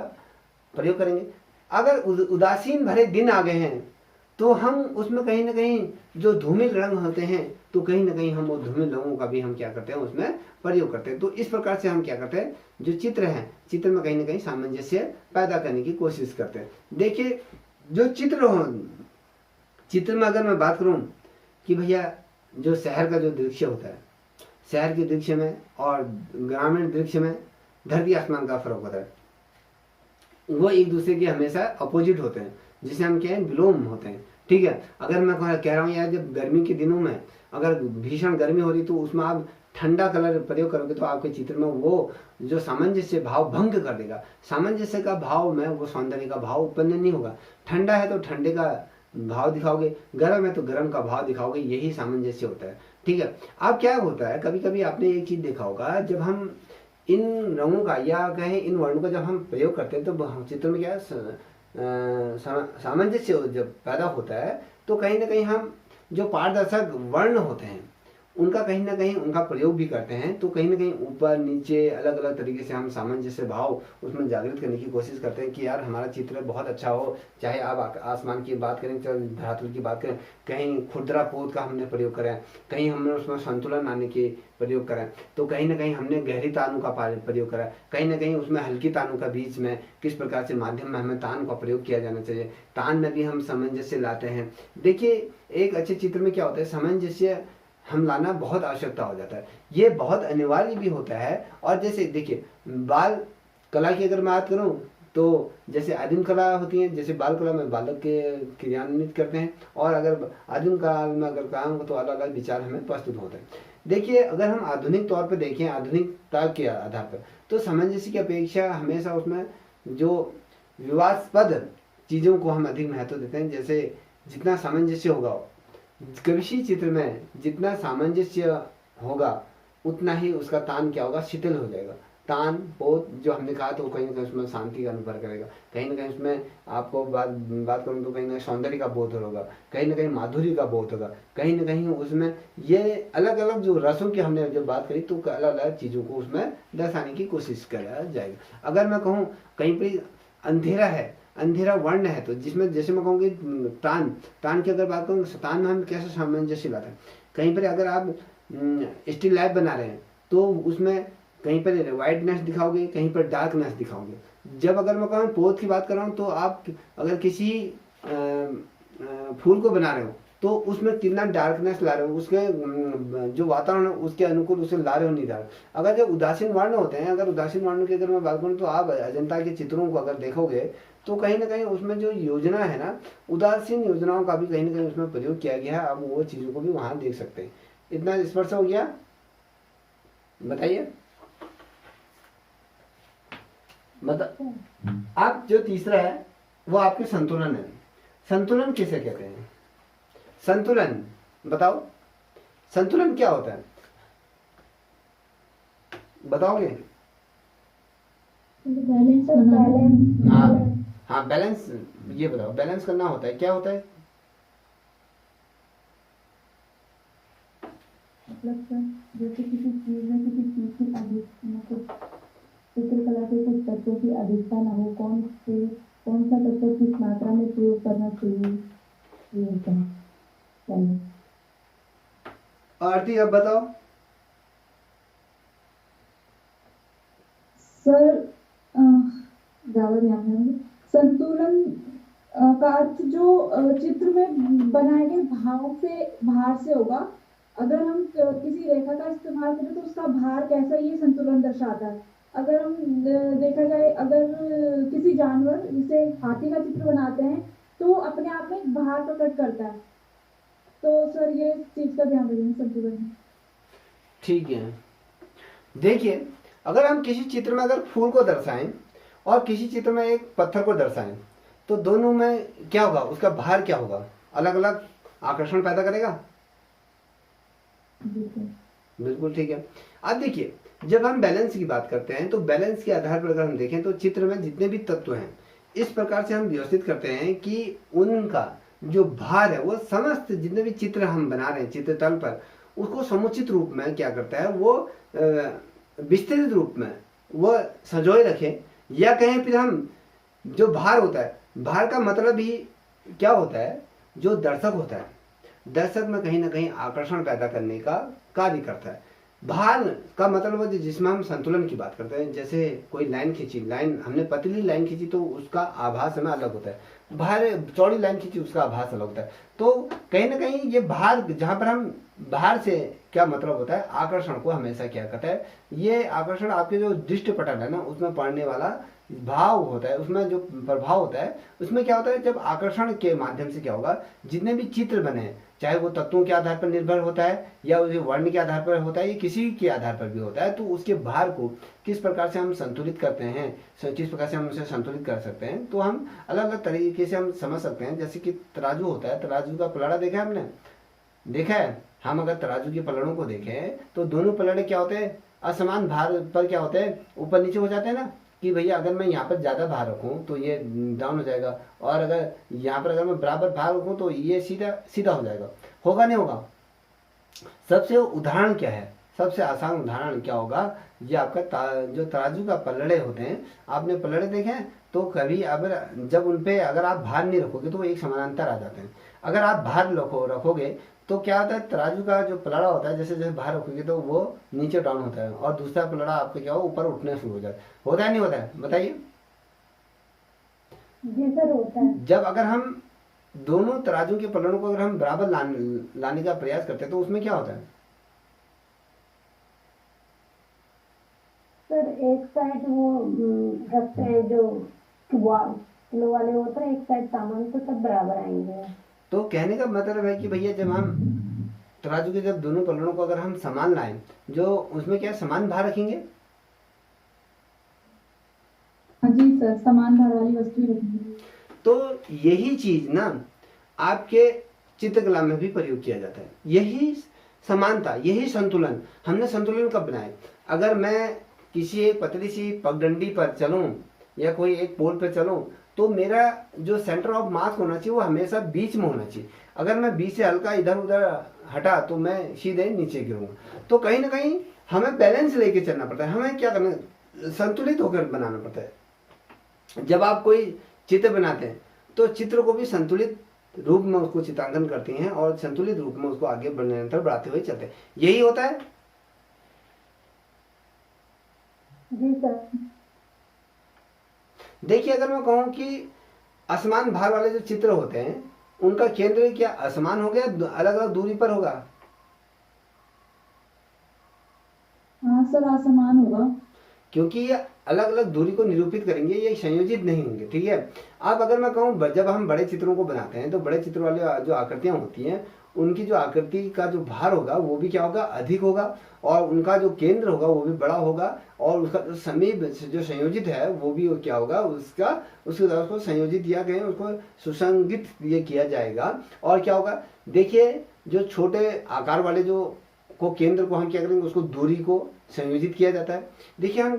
प्रयोग करेंगे। अगर उदासीन भरे दिन आ गए हैं तो हम उसमें कहीं ना कहीं जो धूमिल रंग होते हैं तो कहीं ना कहीं हम वो धूमिल रंगों का भी हम क्या करते हैं उसमें प्रयोग करते हैं। तो इस प्रकार से हम क्या करते हैं, जो चित्र है चित्र में कहीं ना कहीं सामंजस्य पैदा करने की कोशिश करते हैं। देखिए जो चित्र हो, चित्र में अगर मैं बात करूं कि भैया जो शहर का जो दृश्य होता है, शहर के दृश्य में और ग्रामीण दृश्य में धरती आसमान का फर्क होता है, वो एक दूसरे के हमेशा अपोजिट होते हैं, जिसे हम क्या है विलोम होते हैं। ठीक है, अगर मैं कह रहा हूँ यार जब गर्मी के दिनों में अगर भीषण गर्मी हो रही तो उसमें आप ठंडा कलर प्रयोग करोगे तो आपके चित्र में वो जो सामंजस्य भाव भंग कर देगा, सामंजस्य का भाव में वो सौंदर्य का भाव उत्पन्न नहीं होगा। ठंडा है तो ठंडे का भाव दिखाओगे, गर्म है तो गर्म का भाव दिखाओगे, यही सामंजस्य होता है। ठीक है, अब क्या होता है कभी कभी आपने एक चीज देखा होगा, जब हम इन रंगों का या कहें इन वर्णों का जब हम प्रयोग करते हैं तो चित्र में क्या सामंजस्य जब पैदा होता है तो कहीं ना कहीं हम जो पारदर्शक वर्ण होते हैं उनका कहीं ना कहीं उनका प्रयोग भी करते हैं। तो कहीं ना कहीं ऊपर नीचे अलग अलग तरीके से हम सामंजस्य भाव उसमें जागृत करने की कोशिश करते हैं कि यार हमारा चित्र बहुत अच्छा हो। चाहे आप आसमान की बात करें, चाहे धरातल की बात करें, कहीं खुरदरा पोत का हमने प्रयोग करें, कहीं हमने उसमें संतुलन आने के प्रयोग करें, तो कहीं ना कहीं हमने गहरी तानु का प्रयोग करा, कहीं ना कहीं उसमें हल्की तानु का बीच में किस प्रकार से माध्यम में हमें तान का प्रयोग किया जाना चाहिए, तान में भी हम सामंजस्य लाते हैं। देखिए एक अच्छे चित्र में क्या होता है, सामंजस्य हम लाना बहुत आवश्यकता हो जाता है, ये बहुत अनिवार्य भी होता है। और जैसे देखिए बाल कला की अगर मैं बात करूं तो जैसे आदिम कला होती है, जैसे बाल कला में बालक के क्रियान्वित करते हैं, और अगर आदिम काल में अगर काम हो तो अलग अलग विचार हमें प्रस्तुत होते हैं। देखिए अगर हम आधुनिक तौर पर देखें, आधुनिकता के आधार पर, तो सामंजस्य की अपेक्षा हमेशा उसमें जो विवादास्पद चीज़ों को हम अधिक महत्व देते हैं। जैसे जितना सामंजस्य होगा किसी चित्र में, जितना सामंजस्य होगा उतना ही उसका तान क्या होगा, शिथिल हो जाएगा। तान पोत जो हमने कहा तो कहीं ना कहीं उसमें शांति का अनुभव करेगा, कहीं ना कहीं उसमें आपको बात करूँ तो कहीं ना कहीं सौंदर्य का बोध होगा, कहीं ना कहीं माधुर्य का बोध होगा, कहीं ना कहीं उसमें ये अलग अलग जो रसों की हमने जब बात करी तो अलग अलग चीज़ों को उसमें दर्शाने की कोशिश करा जाएगा। अगर मैं कहूँ कहीं पर अंधेरा है, अंधेरा वर्ण है, तो जिसमें जैसे मैं कहूँगी तान की अगर बात करूँ, तान में हम कैसे सामंजस्य लाते हैं। कहीं पर अगर आप स्टिल लाइफ बना रहे हैं तो उसमें कहीं पर वाइटनेस दिखाओगे, कहीं पर डार्कनेस दिखाओगे। जब अगर मैं कहूँ पोत की बात कर रहा हूँ तो आप अगर किसी फूल को बना रहे हो तो उसमें कितना डार्कनेस ला रहे हो, उसके जो वातावरण है उसके अनुकूल उसे ला रहे हो नहीं ला रहे हो। अगर जब उदासीन वर्ण होते हैं, अगर उदासीन वर्ण की अगर मैं बात करूँ तो आप अजंता के चित्रों को अगर देखोगे तो कहीं ना कहीं उसमें जो योजना है ना, उदासीन योजनाओं का भी कहीं ना कहीं उसमें प्रयोग किया गया है। आप वो चीज़ों को भी वहाँ देख सकते हैं। इतना स्पष्ट हो गया, बताइए। अब जो तीसरा है वो आपके संतुलन है। संतुलन किसे कहते हैं? संतुलन बताओ, संतुलन क्या होता है, बताओगे? हाँ बैलेंस, ये बताओ बैलेंस करना होता है, क्या होता है? मतलब सर जैसे किसी चीज में किसी चीज की अधिक मतलब चित्रकला के कुछ तत्वों की अधिकता न हो, कौन सा तत्व किस मात्रा में प्रयोग करना चाहिए, ये होता है। आरती अब बताओ। सर ज्यादा ध्यान देंगे। संतुलन का अर्थ जो चित्र में बनाए गए भाव से भार से होगा। अगर हम किसी रेखा का इस्तेमाल करें तो उसका भार कैसा, ये संतुलन दर्शाता है। अगर हम देखा जाए, अगर किसी जानवर जैसे हाथी का चित्र बनाते हैं तो वो अपने आप में एक भार प्रकट करता है। तो सर ये चीज का ध्यान रखेंगे सब्जी में। ठीक है, देखिए अगर हम किसी चित्र में अगर फूल को दर्शाएं और किसी चित्र में एक पत्थर को दर्शाएं तो दोनों में क्या होगा, उसका भार क्या होगा, अलग अलग आकर्षण पैदा करेगा। बिल्कुल। बिल्कुल ठीक है। अब देखिए जब हम बैलेंस की बात करते हैं तो बैलेंस के आधार पर अगर हम देखें तो चित्र में जितने भी तत्व हैं इस प्रकार से हम व्यवस्थित करते हैं कि उनका जो भार है वो समस्त जितने भी चित्र हम बना रहे हैं चित्र तल पर उसको समुचित रूप में क्या करता है वो विस्तृत रूप में वो संजोए रखे, या कहें फिर हम जो भार होता है, भार का मतलब ही क्या होता है, जो दर्शक होता है दर्शक में कहीं ना कहीं आकर्षण पैदा करने का कार्य करता है। भार का मतलब है जिसमें हम संतुलन की बात करते हैं, जैसे कोई लाइन खींची, लाइन हमने पतली लाइन खींची तो उसका आभास हमें अलग होता है, भार चौड़ी लाइन खींची उसका आभास अलग होता है। तो कहीं ना कहीं ये भार, जहां पर हम भार से क्या मतलब होता है, आकर्षण को हमेशा क्या करता है, ये आकर्षण आपके जो दृष्ट पटल है ना उसमें पड़ने वाला भाव होता है, उसमें जो प्रभाव होता है उसमें क्या होता है, जब आकर्षण के माध्यम से क्या होगा, जितने भी चित्र बने हैं चाहे वो तत्वों के आधार पर निर्भर होता है या उसके वर्ण के आधार पर होता है या किसी के आधार पर भी होता है, तो उसके भार को किस प्रकार से हम संतुलित करते हैं, किस प्रकार से हम उसे संतुलित कर सकते हैं, तो हम अलग अलग तरीके से हम समझ सकते हैं। जैसे कि तराजू होता है, तराजू का पलड़ा देखा है हमने, देखा है, हम अगर तराजू के पलड़ों को देखें तो दोनों पलड़े क्या होते हैं, असमान भार पर क्या होते हैं, ऊपर नीचे हो जाते हैं ना, कि भैया अगर मैं यहाँ पर ज़्यादा भार रखूँ तो ये डाउन हो जाएगा, और अगर यहाँ पर अगर मैं बराबर भार रखूँ तो ये सीधा सीधा हो जाएगा, होगा नहीं होगा। सबसे उदाहरण क्या है, सबसे आसान उदाहरण क्या होगा, ये आपका जो तराजू का पलड़े होते हैं, आपने पलड़े देखे हैं तो कभी अगर जब उनपे अगर आप भार नहीं रखोगे तो वो एक समानांतर आ जाते हैं, अगर आप भार रखोगे तो क्या होता है, तराजू का जो पलड़ा होता है जैसे जैसे भार रखोगे तो वो नीचे डाउन होता है और दूसरा पलड़ा आपका क्या हो ऊपर उठने शुरू हो जाता है, होता है नहीं होता है, बताइए। जी सर होता है। जब अगर हम दोनों तराजू के पलड़ों को अगर हम बराबर लाने का प्रयास करते हैं तो उसमें क्या होता है, सर एक साइड वो रखते हैं जो किलो वाले होते हैं, एक साइड सामान तो सब बराबर आएंगे। तो कहने का मतलब है कि भैया जब हम तराजू के जब दोनों पलड़ों को अगर हम समान लाएं, जो उसमें क्या समान भार रखेंगे। हाँ जी सर, समान भार वाली वस्तु रखेंगे। तो यही चीज ना आपके चित्रकला में भी प्रयोग किया जाता है, यही समानता, यही संतुलन। हमने संतुलन कब बनाए, अगर मैं किसी एक पतली सी पगडंडी पर चलूं या कोई एक पोल पर चलूं तो मेरा जो सेंटर ऑफ मास होना चाहिए वो हमेशा बीच में होना चाहिए, अगर मैं बीच से हल्का इधर उधर हटा तो मैं सीधे नीचे गिरूंगा। तो कहीं ना कहीं हमें बैलेंस लेके चलना पड़ता है, हमें क्या करना, संतुलित होकर बनाना पड़ता है। जब आप कोई चित्र बनाते हैं तो चित्र को भी संतुलित रूप में उसको चित्रांकन करते हैं और संतुलित रूप में उसको आगे निरंतर बढ़ाते हुए चलते हैं, यही होता है। जी सर। देखिए अगर मैं कहूं कि असमान भार वाले जो चित्र होते हैं उनका केंद्र क्या असमान हो गया, अलग अलग दूरी पर होगा। हाँ सर, असमान होगा। क्योंकि ये अलग अलग दूरी को निरूपित करेंगे, ये संयोजित नहीं होंगे, ठीक है। अब अगर मैं कहूँ जब हम बड़े चित्रों को बनाते हैं तो बड़े चित्र वाले जो आकृतियां होती हैं उनकी जो आकृति का जो भार होगा वो भी क्या होगा, अधिक होगा, और उनका जो केंद्र होगा वो भी बड़ा होगा, और उसका जो समीप जो संयोजित है वो भी क्या होगा, उसको संयोजित किया गया, उसको सुसंगित ये किया जाएगा। और क्या होगा, देखिए जो छोटे आकार वाले जो को केंद्र को हम क्या करेंगे, उसको दूरी को संयोजित किया जाता है। देखिए हम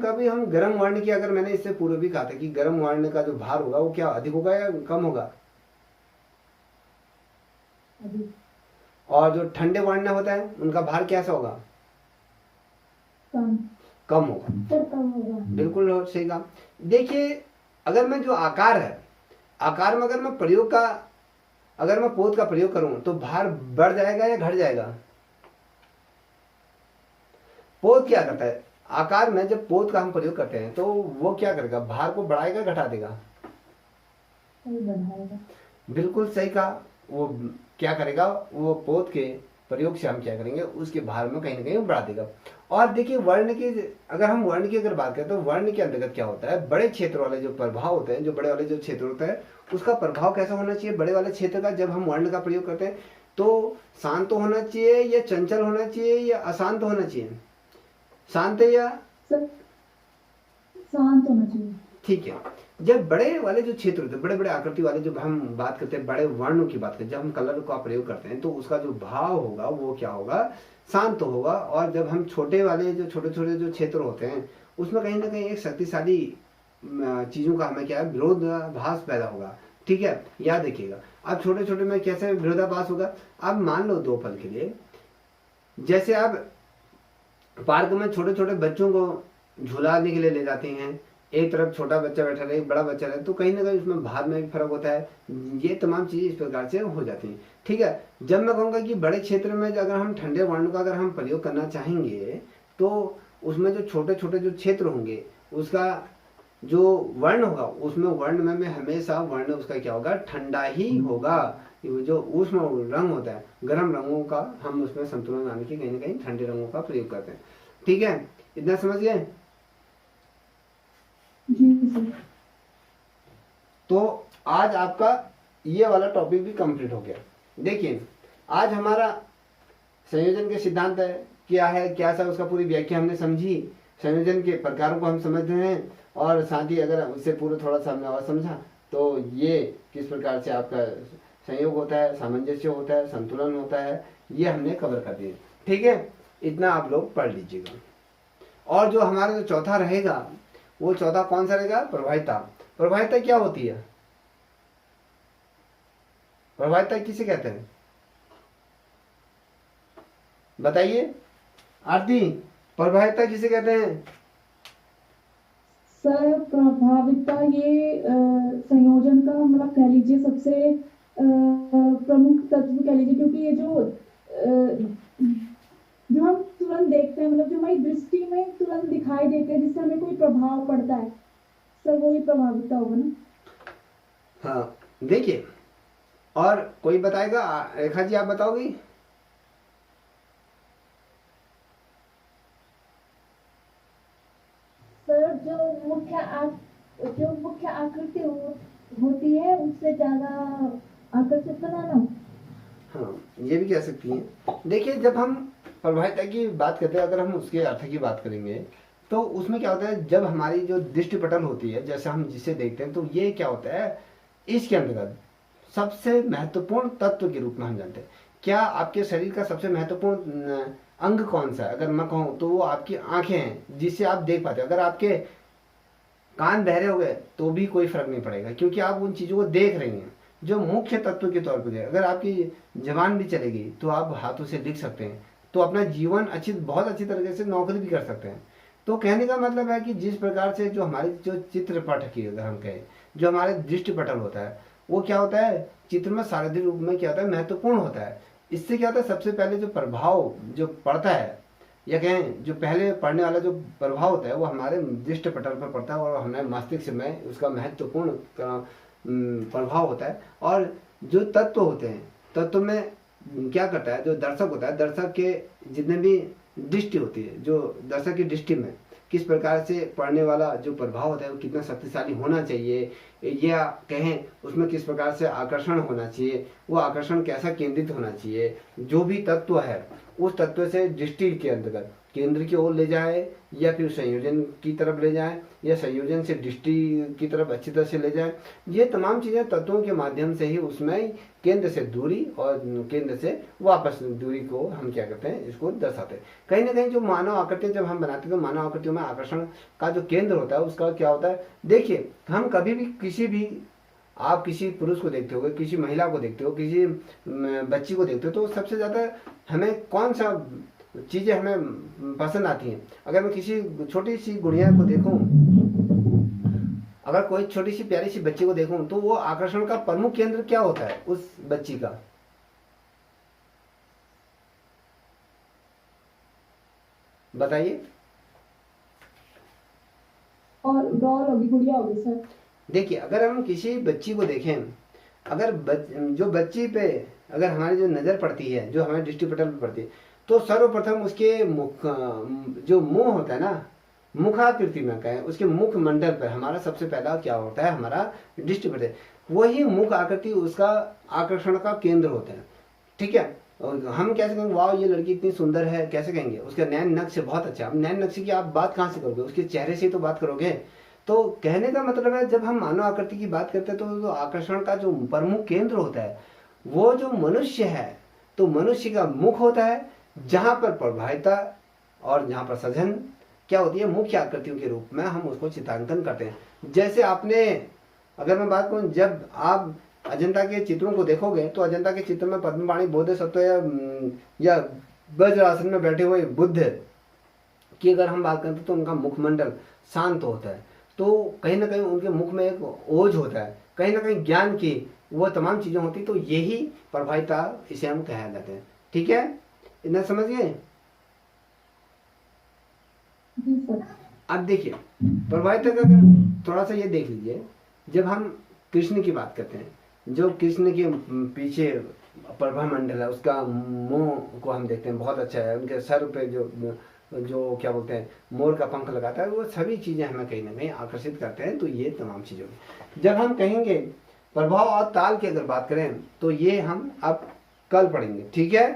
गर्म वर्ण की, अगर मैंने इससे पूर्व भी कहा था कि गर्म वर्ण का जो भार होगा वो क्या अधिक होगा या कम होगा, और जो ठंडे वर्ण होता है उनका भार कैसा होगा, कम होगा। सर कम होगा। बिल्कुल सही कहा। देखिए अगर मैं जो आकार है, आकार में अगर मैं पोत का प्रयोग करूं तो भार बढ़ जाएगा या घट जाएगा। पोत क्या करता है, आकार में जब पोत का हम प्रयोग करते हैं तो वो क्या करेगा, भार को बढ़ाएगा घटा देगा, बढ़ाएगा। बिल्कुल सही कहा। वो क्या करेगा, वो पोत के प्रयोग से हम क्या करेंगे, उसके भार में कहीं ना कहीं बढ़ा देगा। और देखिए वर्ण की, अगर हम वर्ण की अगर बात करें तो वर्ण के अंतर्गत क्या होता है, बड़े क्षेत्र वाले जो प्रभाव होते हैं, जो बड़े वाले जो क्षेत्र होता है उसका प्रभाव कैसा होना चाहिए, बड़े वाले क्षेत्र का जब हम वर्ण का प्रयोग करते हैं तो शांत होना चाहिए या चंचल होना चाहिए या अशांत होना चाहिए, शांत या सर शांत होना चाहिए। ठीक है। जब बड़े वाले जो क्षेत्र होते हैं, बड़े बड़े आकृति वाले, जब हम बात करते हैं बड़े वर्णों की बात करते हैं, जब हम कलर का प्रयोग करते हैं तो उसका जो भाव होगा वो क्या होगा, शांत होगा। और जब हम छोटे वाले जो छोटे छोटे जो क्षेत्र होते हैं उसमें कहीं ना कहीं एक शक्तिशाली चीजों का हमें क्या है, विरोधाभास पैदा होगा। ठीक है, याद रखिएगा। अब छोटे छोटे में कैसे विरोधाभास होगा, अब मान लो 2 पल के लिए, जैसे आप पार्क में छोटे छोटे बच्चों को झुलाने के लिए ले जाते हैं, एक तरफ छोटा बच्चा बैठा रहे, एक बड़ा बच्चा रहे, तो कहीं ना कहीं उसमें भार में भी फर्क होता है। ये तमाम चीजें इस प्रकार से हो जाती हैं। ठीक है, जब मैं कहूँगा कि बड़े क्षेत्र में अगर हम ठंडे वर्ण का अगर हम प्रयोग करना चाहेंगे तो उसमें जो छोटे छोटे जो क्षेत्र होंगे उसका जो वर्ण होगा, उसमें वर्ण में हमेशा वर्ण उसका क्या होगा, ठंडा ही होगा। जो ऊष्म रंग होता है, गर्म रंगों का हम उसमें संतुलन लाने के कहीं ना कहीं ठंडे रंगों का प्रयोग करते हैं। ठीक है, इतना समझ गए। जी सर। तो आज आपका ये वाला टॉपिक भी कंप्लीट हो गया। देखिए आज हमारा संयोजन के सिद्धांत है क्या है, क्या सा उसका पूरी व्याख्या हमने समझी, संयोजन के प्रकारों को हम समझ रहे हैं, और साथ ही अगर उससे पूरा थोड़ा सा हमने और समझा तो ये किस प्रकार से आपका संयोग होता है, सामंजस्य होता है, संतुलन होता है, ये हमने कवर कर दिए। ठीक है, इतना आप लोग पढ़ लीजिएगा। और जो हमारा जो चौथा रहेगा वो चौथा कौन सा रहेगा, प्रभाविता। प्रभाविता क्या होती है, प्रभाविता किसे कहते हैं बताइए आरती, प्रभाविता किसे कहते हैं। सर प्रभाविता ये संयोजन का मतलब कह लीजिए सबसे प्रमुख तत्व कह लीजिए, क्योंकि ये जो हम तुरंत देखते हैं, मतलब जो हमारी दृष्टि में तुरंत दिखाई देते हैं, जिससे हमें कोई प्रभाव पड़ता है, सर वो ही प्रभाविता होगा ना। हाँ देखिए, और कोई बताएगा, रेखा जी आप बताओगी। सर जो मुख्य आकृति होती है उससे ज्यादा आकर्षित बनाना। हाँ ये भी कह सकती हैं। देखिए जब हम प्रभाविता की बात करते हैं, अगर हम उसके अर्थ की बात करेंगे तो उसमें क्या होता है, जब हमारी जो दृष्टि पटल होती है, जैसे हम जिसे देखते हैं, तो ये क्या होता है, इसके अंतर्गत सबसे महत्वपूर्ण तत्व के रूप में हम जानते हैं। क्या आपके शरीर का सबसे महत्वपूर्ण अंग कौन सा है, अगर मैं कहूँ तो वो आपकी आंखें हैं, जिससे आप देख पाते हो। अगर आपके कान बहरे हो गए तो भी कोई फर्क नहीं पड़ेगा, क्योंकि आप उन चीजों को देख रही हैं। जो मुख्य तत्व के तौर पर, अगर आपकी जबान भी चलेगी तो आप हाथों से लिख सकते हैं, तो अपना जीवन बहुत अच्छी तरीके से नौकरी भी कर सकते हैं। तो कहने का मतलब है कि जिस प्रकार से जो हमारी जो चित्रपट की अगर हम कहें, जो हमारे दृष्टिपटल होता है, वो क्या होता है, चित्र में शारीरिक रूप में क्या होता है, महत्वपूर्ण होता है। इससे क्या होता है, सबसे पहले जो प्रभाव जो पड़ता है, या कहें जो पहले पढ़ने वाला जो प्रभाव होता है, वो हमारे दृष्टिपटल पर पड़ता है और हमारे मस्तिष्क में उसका महत्वपूर्ण प्रभाव होता है। और जो तत्व होते हैं, तत्व में क्या करता है, जो दर्शक होता है, दर्शक के जितने भी दृष्टि होती है, जो दर्शक की दृष्टि में किस प्रकार से पढ़ने वाला जो प्रभाव होता है वो कितना शक्तिशाली होना चाहिए, या कहें उसमें किस प्रकार से आकर्षण होना चाहिए, वो आकर्षण कैसा केंद्रित होना चाहिए, जो भी तत्व है उस तत्व से दृष्टि के अंतर्गत केंद्र की ओर ले जाए, या फिर संयोजन की तरफ ले जाए, या संयोजन से दृष्टि की तरफ अच्छी तरह से ले जाए। ये तमाम चीजें तत्वों के माध्यम से ही उसमें केंद्र से दूरी और केंद्र से वापस दूरी को हम क्या करते हैं, इसको दर्शाते हैं। कहीं ना कहीं जो मानव आकृतियां जब हम बनाते हैं तो मानव आकृतियों में आकर्षण का जो केंद्र होता है उसका क्या होता है। देखिए हम कभी भी किसी भी, आप किसी पुरुष को देखते हो, किसी महिला को देखते हो, किसी बच्ची को देखते हो, तो सबसे ज्यादा हमें कौन सा चीजें हमें पसंद आती हैं। अगर मैं किसी छोटी सी गुड़िया को देखूं, अगर कोई छोटी सी प्यारी सी बच्ची को देखूं, तो वो आकर्षण का प्रमुख केंद्र क्या होता है उस बच्ची का, बताइए। और डॉल होगी, गुड़िया होगी सर। देखिए अगर हम किसी बच्ची को देखें, अगर जो बच्ची पे अगर हमारी जो नज़र पड़ती है, जो हमारे दृष्टिपटल पर पड़ती है, तो सर्वप्रथम उसके मुख, जो मुंह होता है ना, मुखाकृति में कहें, उसके मुख मंडल पर हमारा सबसे पहला क्या होता है, हमारा दृष्टिपटल, वही मुख आकृति उसका आकर्षण का केंद्र होता है। ठीक है, और हम कैसे कहेंगे वाह ये लड़की इतनी सुंदर है, कैसे कहेंगे, उसका नैन नक्श बहुत अच्छा। अब नैन नक्श की आप बात कहाँ से करोगे, उसके चेहरे से ही तो बात करोगे। तो कहने का मतलब है जब हम मानव आकृति की बात करते हैं तो जो आकर्षण का जो प्रमुख केंद्र होता है वो जो मनुष्य है, तो मनुष्य का मुख होता है, जहां पर प्रभाविता और जहां पर सजन क्या होती है, मुख्य आकृतियों के रूप में हम उसको चित्रांकन करते हैं। जैसे आपने, अगर मैं बात करूं, जब आप अजंता के चित्रों को देखोगे तो अजंता के चित्र में पद्मपाणि बोधिसत्व या वज्रासन में बैठे हुए बुद्ध की अगर हम बात करते तो उनका मुखमंडल शांत होता है, तो कहीं ना कहीं उनके मुख में एक ओज होता है, कहीं ना कहीं ज्ञान की वो तमाम चीजें होती, तो यही प्रभाविता इसे हम कहा जाते हैं। ठीक है, इतना समझ गए। जी सर। अब देखिए प्रभाविता का अगर थोड़ा सा ये देख लीजिए, जब हम कृष्ण की बात करते हैं, जो कृष्ण के पीछे प्रभा मंडल है, उसका मुंह को हम देखते हैं बहुत अच्छा है, उनके सर पे जो जो क्या बोलते हैं मोर का पंख लगाता है, वो सभी चीजें हमें कहीं ना कहीं आकर्षित करते हैं। तो ये तमाम चीजों की जब हम कहेंगे प्रभाव और ताल की अगर बात करें तो ये हम अब कल पढ़ेंगे। ठीक है।